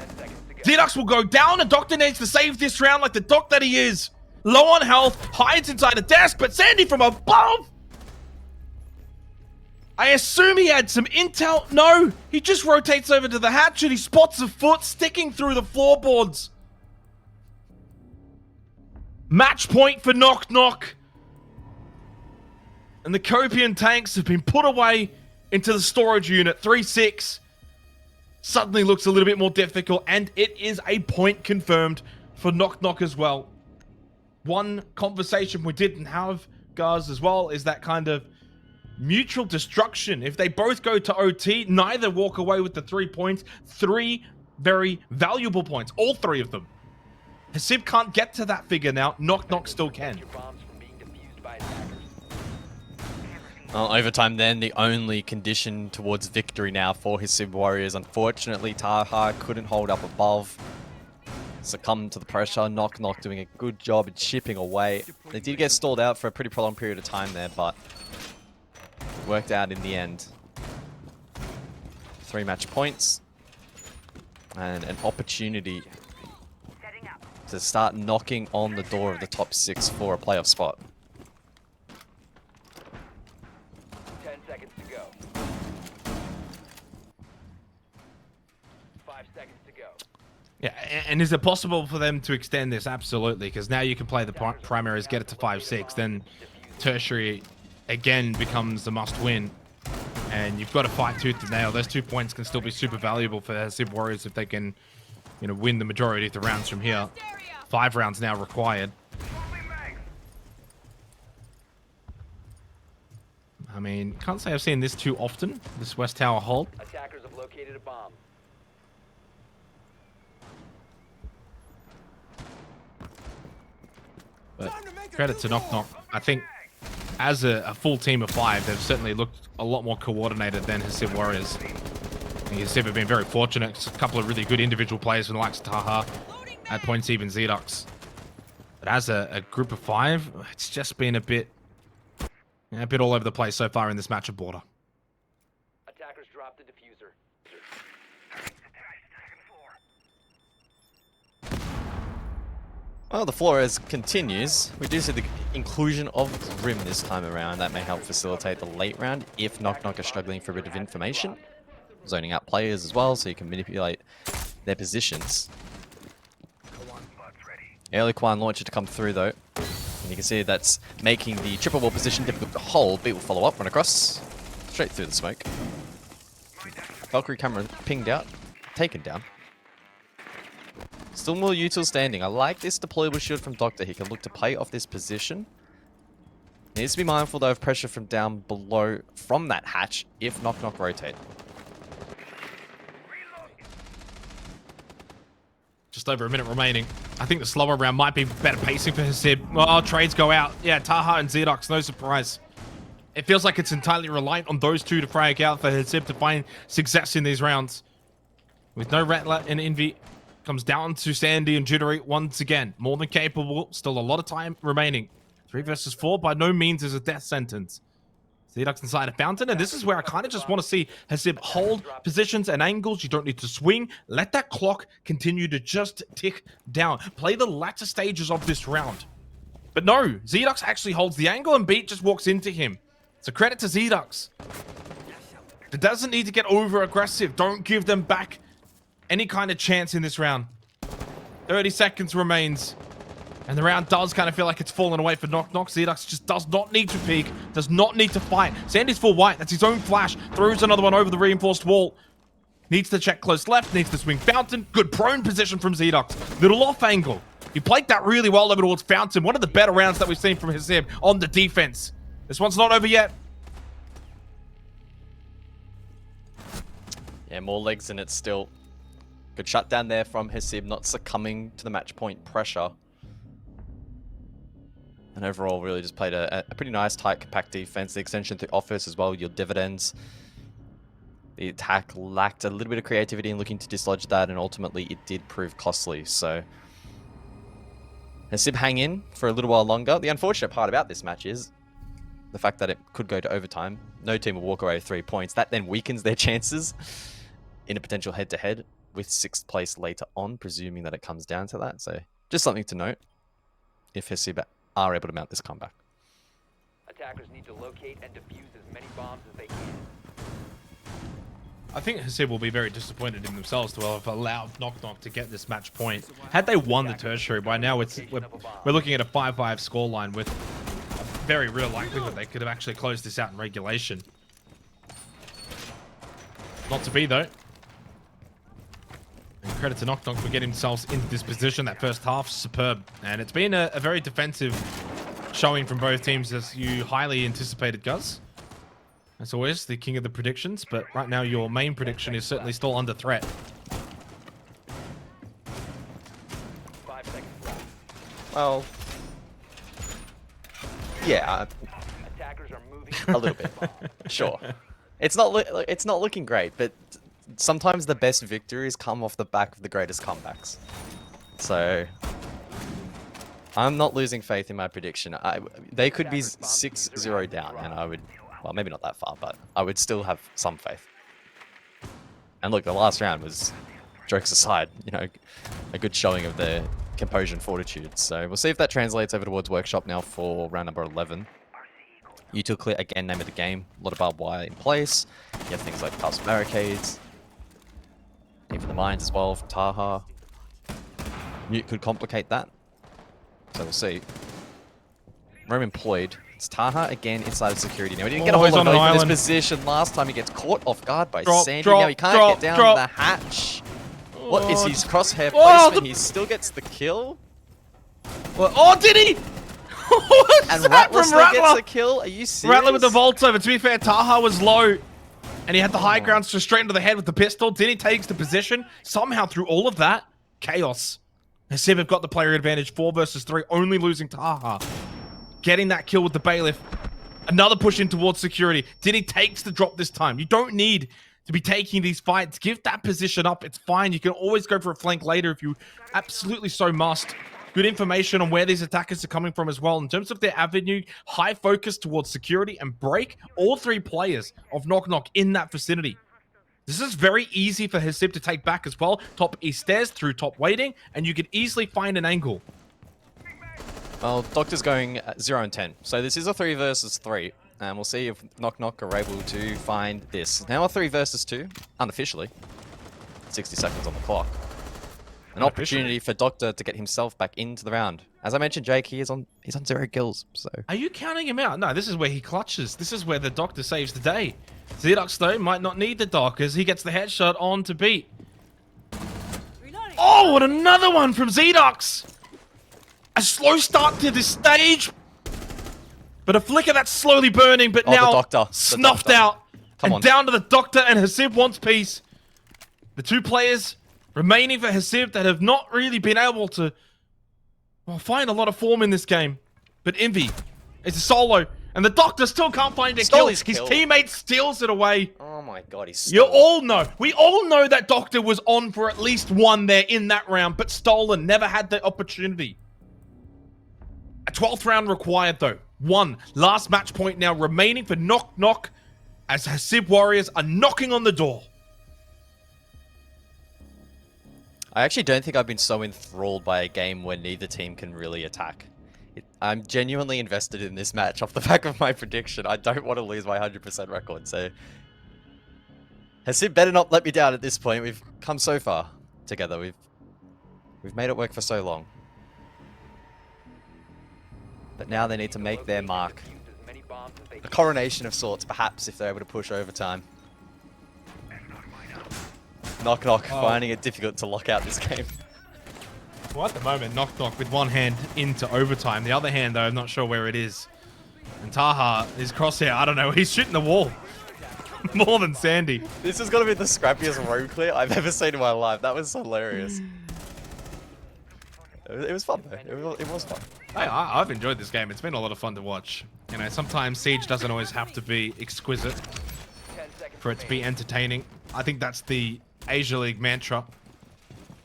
Zedux will go down, and Doctor needs to save this round like the doc that he is. Low on health, hides inside a desk, but Sandy from above. I assume he had some intel. No, he just rotates over to the hatch and he spots a foot sticking through the floorboards. Match point for Knock Knock. And the Copian tanks have been put away into the storage unit. 3-6. Suddenly looks a little bit more difficult, and it is a point confirmed for Knock Knock as well. One conversation we didn't have, guys, as well, is that kind of mutual destruction. If they both go to OT, neither walk away with the 3 points. 3 very valuable points. All 3 of them. Hasib can't get to that figure now. Knock Knock still can. Well, overtime then, the only condition towards victory now for Hasib Warriors. Unfortunately, Taha couldn't hold up above. Succumbed to the pressure. Knock Knock doing a good job at chipping away. They did get stalled out for a pretty prolonged period of time there, but worked out in the end. 3 match points. And an opportunity to start knocking on the door of the top 6 for a playoff spot. 10 seconds to go. 5 seconds to go. Yeah, and is it possible for them to extend this? Absolutely, because now you can play the primaries, get it to 5-6, then tertiary again becomes a must-win. And you've got to fight tooth and nail. Those 2 points can still be super valuable for Hasib Warriors if they can, you know, win the majority of the rounds from here. 5 rounds now required. I mean, can't say I've seen this too often, this West Tower hold. Attackers have located a bomb. But credit to Knock Knock. I think as a full team of 5, they've certainly looked a lot more coordinated than Hasib Warriors. And Hasib have been very fortunate. It's a couple of really good individual players from the likes of Taha. At points even Zedox. But as a group of 5, it's just been a bit all over the place so far in this match of Border. Attackers dropped the diffuser. Well, the Flores continues. We do see the inclusion of Grim this time around. That may help facilitate the late round if Knock Knock are struggling for a bit of information. Zoning out players as well, so you can manipulate their positions. Early Quan launcher to come through though. And you can see that's making the triple wall position difficult to hold. Beat will follow up, run across. Straight through the smoke. Valkyrie camera pinged out. Taken down. Still more util standing. I like this deployable shield from Doctor. He can look to play off this position. He needs to be mindful though of pressure from down below from that hatch if Knock Knock rotate. Just over a minute remaining. I think the slower round might be better pacing for Hasib. Oh, trades go out. Yeah, Taha and Zedox, no surprise. It feels like it's entirely reliant on those two to frag out for Hasib to find success in these rounds. With no Rattler and Envy, comes down to Sandy and Jittery once again. More than capable, still a lot of time remaining. 3 versus 4 by no means is a death sentence. Zedox inside a fountain, and this is where I kind of just want to see Hasib hold positions and angles. You don't need to swing. Let that clock continue to just tick down. Play the latter stages of this round. But no, Zedox actually holds the angle and Beat just walks into him. So credit to Zedox. It doesn't need to get over aggressive. Don't give them back any kind of chance in this round. 30 seconds remains. And the round does kind of feel like it's fallen away for Knock Knock. Zedox just does not need to peek, does not need to fight. Sandy's full white, that's his own flash. Throws another one over the reinforced wall. Needs to check close left, needs to swing Fountain. Good prone position from Zedox. Little off angle. He played that really well over towards Fountain. One of the better rounds that we've seen from Hasib on the defense. This one's not over yet. Yeah, more legs in it still. Good shutdown there from Hasib, not succumbing to the match point pressure. And overall, really just played a pretty nice, tight, compact defense. The extension through office as well, your dividends. The attack lacked a little bit of creativity in looking to dislodge that, and ultimately it did prove costly. So, Hasib hang in for a little while longer. The unfortunate part about this match is the fact that it could go to overtime. No team will walk away with 3 points. That then weakens their chances in a potential head-to-head with 6th place later on, presuming that it comes down to that. So, just something to note if Hasib are able to mount this comeback. Attackers need to locate and defuse as many bombs as they can. I think Hasib will be very disappointed in themselves to have allowed Knock Knock to get this match point. Had they won the tertiary, by now we're looking at a 5-5 scoreline with a very real likelihood they could have actually closed this out in regulation. Not to be, though. And credit to Knock Knock for getting themselves into this position. That first half, superb. And it's been a very defensive showing from both teams, as you highly anticipated, Guz. As always, the king of the predictions, but right now your main prediction is certainly still under threat. 5 seconds left. Well, yeah, Attackers are moving. a little bit. Sure. It's not looking great, but sometimes the best victories come off the back of the greatest comebacks. So I'm not losing faith in my prediction. They could be 6-0 down, and I would, well, maybe not that far, but I would still have some faith. And look, the last round was, jokes aside, you know, a good showing of their composure and fortitude. So we'll see if that translates over towards Workshop now for round number 11. Util clear, again, name of the game. A lot of barbed wire in place. You have things like past barricades. Even the mines as well from Taha. Newt could complicate that. So we'll see. Roam employed. It's Taha again inside of security. Now, we didn't get a whole lot of value from this position last time. He gets caught off guard by Sandy. Now he can't get down the hatch. What is his crosshair placement? He still gets the kill. Well, oh, did he? And Rattler still gets a kill? Are you serious? Rattler with the vault over. To be fair, Taha was low. And he had the high ground so straight into the head with the pistol. Then he takes the position. Somehow through all of that, chaos. Hasib have got the player advantage. 4 versus 3, only losing Taha. Getting that kill with the bailiff. Another push in towards security. Diddy takes the drop this time. You don't need to be taking these fights. Give that position up. It's fine. You can always go for a flank later if you absolutely so must. Good information on where these attackers are coming from as well. In terms of their avenue, high focus towards security and break all 3 players of Knock Knock in that vicinity. This is very easy for Hasib to take back as well. Top east stairs through top waiting, and you can easily find an angle. Well, Doctor's going 0 and 10. So this is a 3 versus 3. And we'll see if Knock Knock are able to find this. Now a 3 versus 2, unofficially. 60 seconds on the clock. An opportunity for Doctor to get himself back into the round. As I mentioned, Jake, he's on 0 kills. So are you counting him out? No, this is where he clutches. This is where the Doctor saves the day. Zedox, though, might not need the dock as he gets the headshot on to Beat. Oh, Oh, and another one from Zedox. A slow start to this stage, but a flicker that's slowly burning, but Oh, the now doctor. The snuffed doctor. out. Come and on. down to the doctor, and Hasib wants peace. The two players remaining for Hasib that have not really been able to find a lot of form in this game. But Envy is a solo, and the doctor still can't find a Stole kill. his kill. teammate steals it away. Oh my god, he's You stolen. all know. We all know that Doctor was on for at least one there in that round, but stolen. Never had the opportunity. A 12th round required, though. One last match point now remaining for Knock Knock as Hasib Warriors are knocking on the door. I actually don't think I've been so enthralled by a game where neither team can really attack. I'm genuinely invested in this match off the back of my prediction. I don't want to lose my 100% record, so... Hasib better not let me down at this point. We've come so far together. We've made it work for so long. But now they need to make their mark. A coronation of sorts, perhaps, if they're able to push overtime. Knock Knock, finding it difficult to lock out this game. Well, at the moment, Knock Knock with one hand into overtime. The other hand, though, I'm not sure where it is. And Taha is crosshair. I don't know. He's shooting the wall. More than Sandy. This has got to be the scrappiest room clear I've ever seen in my life. That was hilarious. It was fun, though. It was fun. Hey, I've enjoyed this game. It's been a lot of fun to watch. You know, sometimes Siege doesn't always have to be exquisite for it to be entertaining. I think that's the Asia League mantra.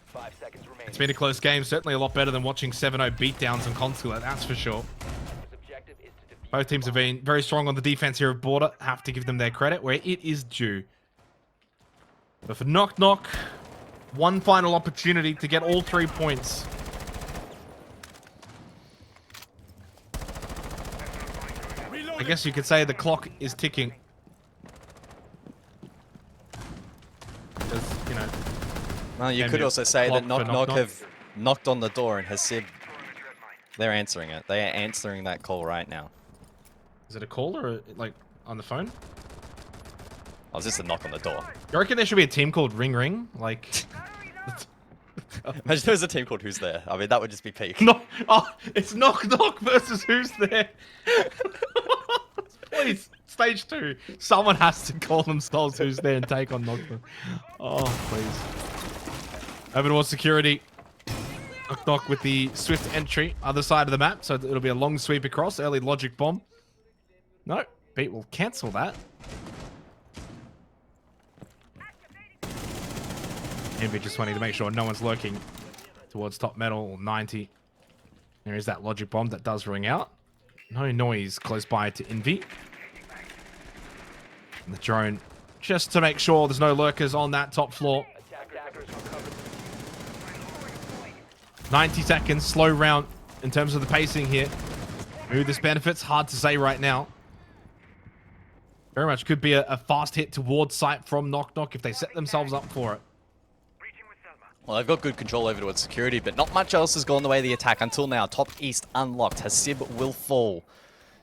5 seconds remaining. It's been a close game. Certainly a lot better than watching 7-0 beatdowns on Consulate, that's for sure. This objective is to defuse Both teams have been very strong on the defense here at Border. Have to give them their credit where it is due. But for Knock Knock, one final opportunity to get all 3 points. I guess you could say the clock is ticking. Because, you know... Well, you And could your also say that clock for Knock Knock Knock have knocked on the door and Hasib, they're answering it. They are answering that call right now. Is it a call or, like, on the phone? Oh, is this a knock on the door? You reckon there should be a team called Ring Ring? Like... Imagine there was a team called Who's There. I mean, that would just be peak. No, oh, it's Knock Knock versus Who's There. Please, stage 2. Someone has to call themselves Who's There and take on Knock Knock. Oh, please. Over towards security. Knock Knock with the swift entry, other side of the map, so it'll be a long sweep across. Early logic bomb. No, Beat will cancel that. Envy just wanting to make sure no one's lurking towards top metal or 90. There is that logic bomb that does ring out. No noise close by to Envy. And the drone just to make sure there's no lurkers on that top floor. attackers recovered. 90 seconds, slow round in terms of the pacing here. Who this benefits, hard to say right now. Very much could be a fast hit towards site from Knock Knock if they set themselves up for it. Well, they've got good control over towards security, but not much else has gone the way of the attack until now. Top East unlocked. Hasib will fall.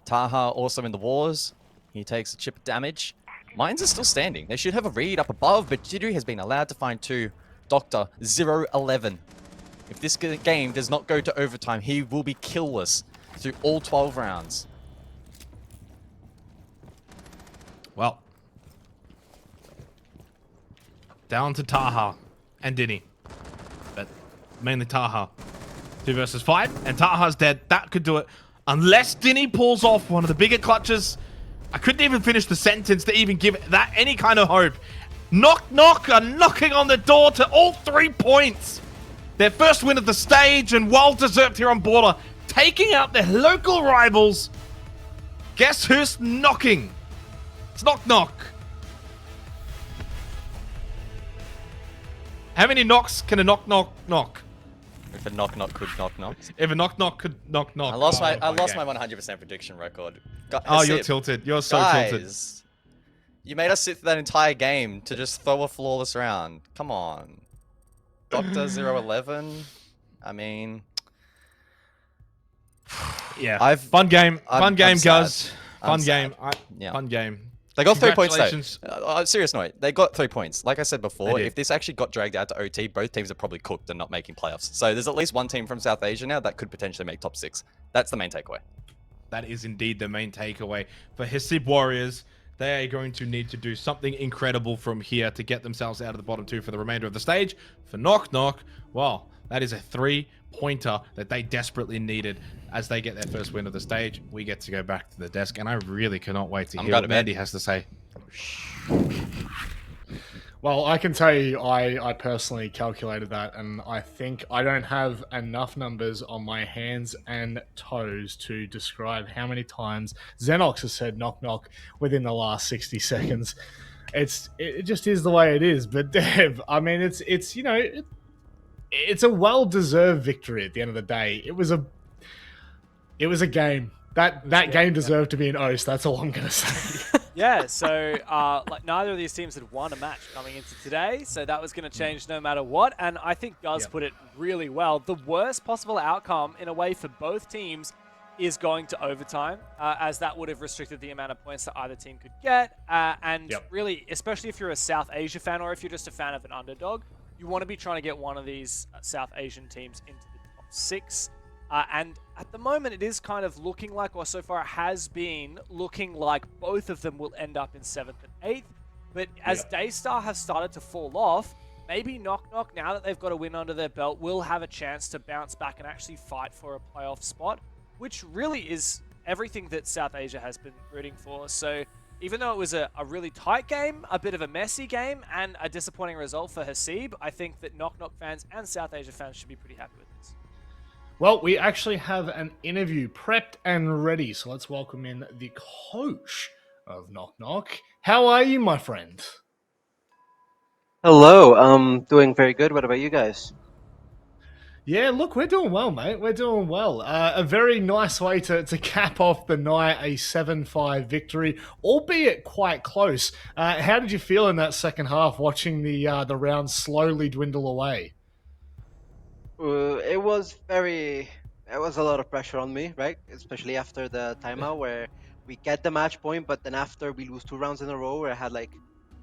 Taha also in the wars. He takes a chip of damage. Mines are still standing. They should have a read up above, but Jiddu has been allowed to find 2. Doctor 0-11. If this game does not go to overtime, he will be killless through all 12 rounds. Well. Down to Taha and Dinny. But mainly Taha. 2 versus 5, and Taha's dead. That could do it. Unless Dinny pulls off one of the bigger clutches. I couldn't even finish the sentence to even give that any kind of hope. Knock Knock are knocking on the door to all 3 points. Their first win of the stage, and well-deserved here on Border. Taking out their local rivals. Guess who's knocking? It's Knock Knock. How many knocks can a knock knock? If a knock knock could knock knock. If a knock knock could knock knock. I lost my okay. 100% prediction record. Oh, you're tilted. You're so tilted. You made us sit through that entire game to just throw a flawless round. Come on. Doctor 011. I mean, yeah. Fun game, I'm guys. sad. Fun game. Yeah. Fun game. They got 3 points though. Congratulations. Serious note, they got 3 points. Like I said before, They did. if this actually got dragged out to OT, both teams are probably cooked and not making playoffs. So there's at least one team from South Asia now that could potentially make top 6. That's the main takeaway. That is indeed the main takeaway. For Hasib Warriors, they are going to need to do something incredible from here to get themselves out of the bottom 2 for the remainder of the stage. For Knock Knock, well, that is a 3-pointer that they desperately needed as they get their first win of the stage. We get to go back to the desk, and I really cannot wait to hear what Mandy has to say. Well, I can tell you, I personally calculated that, and I think I don't have enough numbers on my hands and toes to describe how many times Xenox has said knock knock within the last 60 seconds. It just is the way it is. But Dev, I mean, it's it's a well-deserved victory at the end of the day. It was a game. That game deserved to be an OS. That's all I'm gonna say. Yeah, so like neither of these teams had won a match coming into today, so that was going to change no matter what. And I think Guz put it really well. The worst possible outcome, in a way, for both teams is going to overtime, as that would have restricted the amount of points that either team could get. And really, especially if you're a South Asia fan or if you're just a fan of an underdog, you want to be trying to get one of these South Asian teams into the top 6. And at the moment, it is kind of looking like, or so far it has been looking like, both of them will end up in 7th and 8th. But as Daystar have started to fall off, maybe Knock Knock, now that they've got a win under their belt, will have a chance to bounce back and actually fight for a playoff spot, which really is everything that South Asia has been rooting for. So even though it was a really tight game, a bit of a messy game, and a disappointing result for Hasib, I think that Knock Knock fans and South Asia fans should be pretty happy with this. Well, we actually have an interview prepped and ready, so let's welcome in the coach of Knock Knock. How are you, my friend? Hello, doing very good. What about you guys? Yeah, look, we're doing well, mate. We're doing well. A very nice way to cap off the night, a 7-5 victory, albeit quite close. How did you feel in that second half, watching the round slowly dwindle away? It was a lot of pressure on me, right? Especially after the timeout where we get the match point, but then after we lose 2 rounds in a row where I had we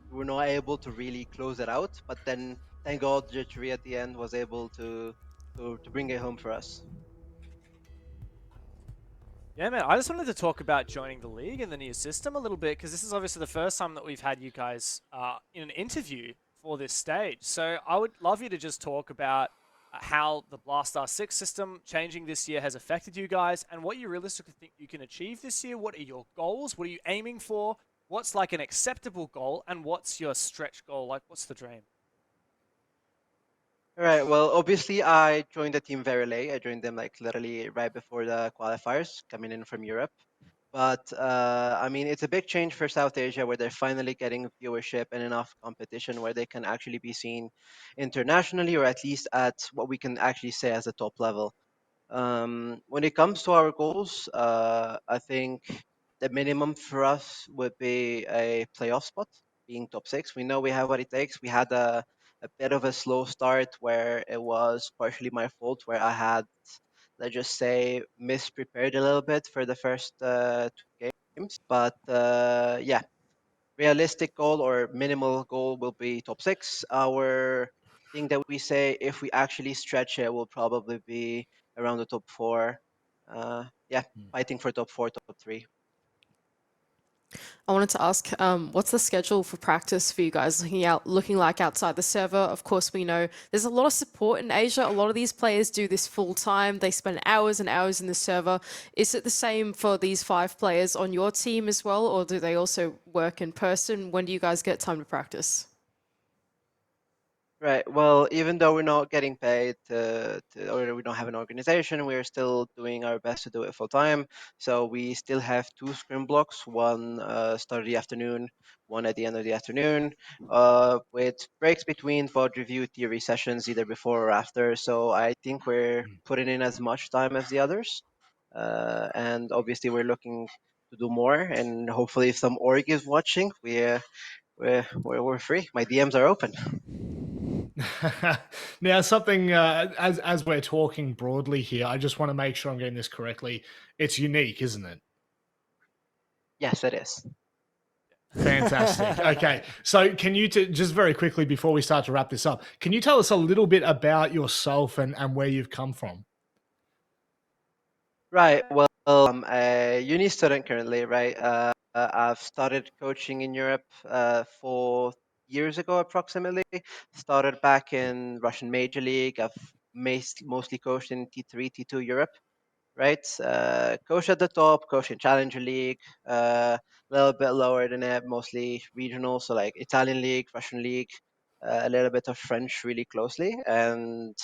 were not able to really close it out. But then thank God Jittery at the end was able to bring it home for us. Yeah, man, I just wanted to talk about joining the league and the new system a little bit, because this is obviously the first time that we've had you guys in an interview for this stage. So I would love you to just talk about how the Blastar 6 system changing this year has affected you guys, and what you realistically think you can achieve this year. What are your goals? What are you aiming for? What's like an acceptable goal, and what's your stretch goal? Like, what's the dream? All right. Well, obviously, I joined the team very late. I joined them literally right before the qualifiers, coming in from Europe. But I mean, it's a big change for South Asia, where they're finally getting viewership and enough competition where they can actually be seen internationally, or at least at what we can actually say as a top level. When it comes to our goals, I think the minimum for us would be a playoff spot, being top 6. We know we have what it takes. We had a bit of a slow start where it was partially my fault, where I had, let's just say, misprepared a little bit for the first 2 games. But yeah, realistic goal or minimal goal will be top 6. Our thing that we say, if we actually stretch it, will probably be around the top 4. Yeah, fighting for top 4, top 3. I wanted to ask, what's the schedule for practice for you guys looking like outside the server? Of course, we know there's a lot of support in Asia. A lot of these players do this full time. They spend hours and hours in the server. Is it the same for these 5 players on your team as well, or do they also work in person? When do you guys get time to practice? Right. Well, even though we're not getting paid or we don't have an organization, we're still doing our best to do it full time. So we still have 2 scrim blocks, one start of the afternoon, one at the end of the afternoon, with breaks between VOD review theory sessions either before or after. So I think we're putting in as much time as the others. And obviously we're looking to do more. And hopefully if some org is watching, we're free. My DMs are open. Now, something as we're talking broadly here, I just want to make sure I'm getting this correctly. It's unique, isn't it? Yes, it is. Fantastic. Okay. So, can you just very quickly before we start to wrap this up, can you tell us a little bit about yourself and where you've come from? Right. Well, I'm a uni student currently, right? I've started coaching in Europe 4 years ago, approximately. Started back in Russian Major League. I've mostly coached in T3, T2 Europe, right? Coach at the top, coach in Challenger League, a little bit lower than that, mostly regional, so like Italian League, Russian League, a little bit of French really closely, and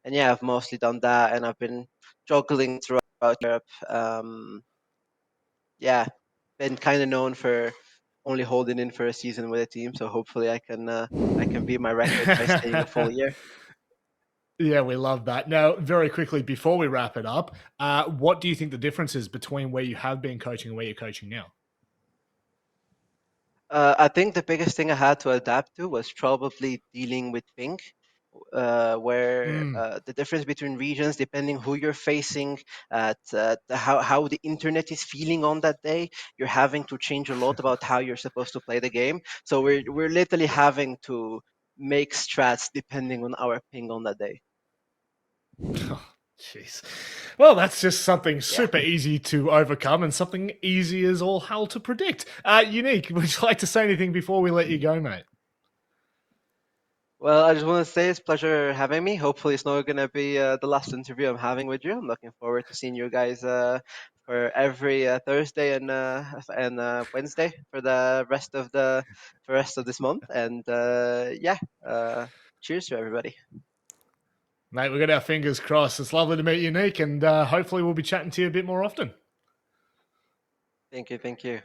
yeah, I've mostly done that, and I've been juggling throughout Europe. Yeah, been kind of known for only holding in for a season with a team, so hopefully I can beat my record by staying a full year. Yeah, we love that. Now, very quickly before we wrap it up, what do you think the difference is between where you have been coaching and where you're coaching now? I think the biggest thing I had to adapt to was probably dealing with ping, where Mm. the difference between regions, depending who you're facing, how the internet is feeling on that day, you're having to change a lot about how you're supposed to play the game. So we're literally having to make strats depending on our ping on that day. Jeez. Well, that's just something Yeah. super easy to overcome and something easy as all hell to predict. Unique, would you like to say anything before we let you go, mate? Well, I just want to say it's a pleasure having me. Hopefully, it's not going to be the last interview I'm having with you. I'm looking forward to seeing you guys for every Thursday and Wednesday for the rest of this month. And yeah, cheers to everybody. Mate, we've got our fingers crossed. It's lovely to meet you, Unique, and hopefully we'll be chatting to you a bit more often. Thank you. Thank you.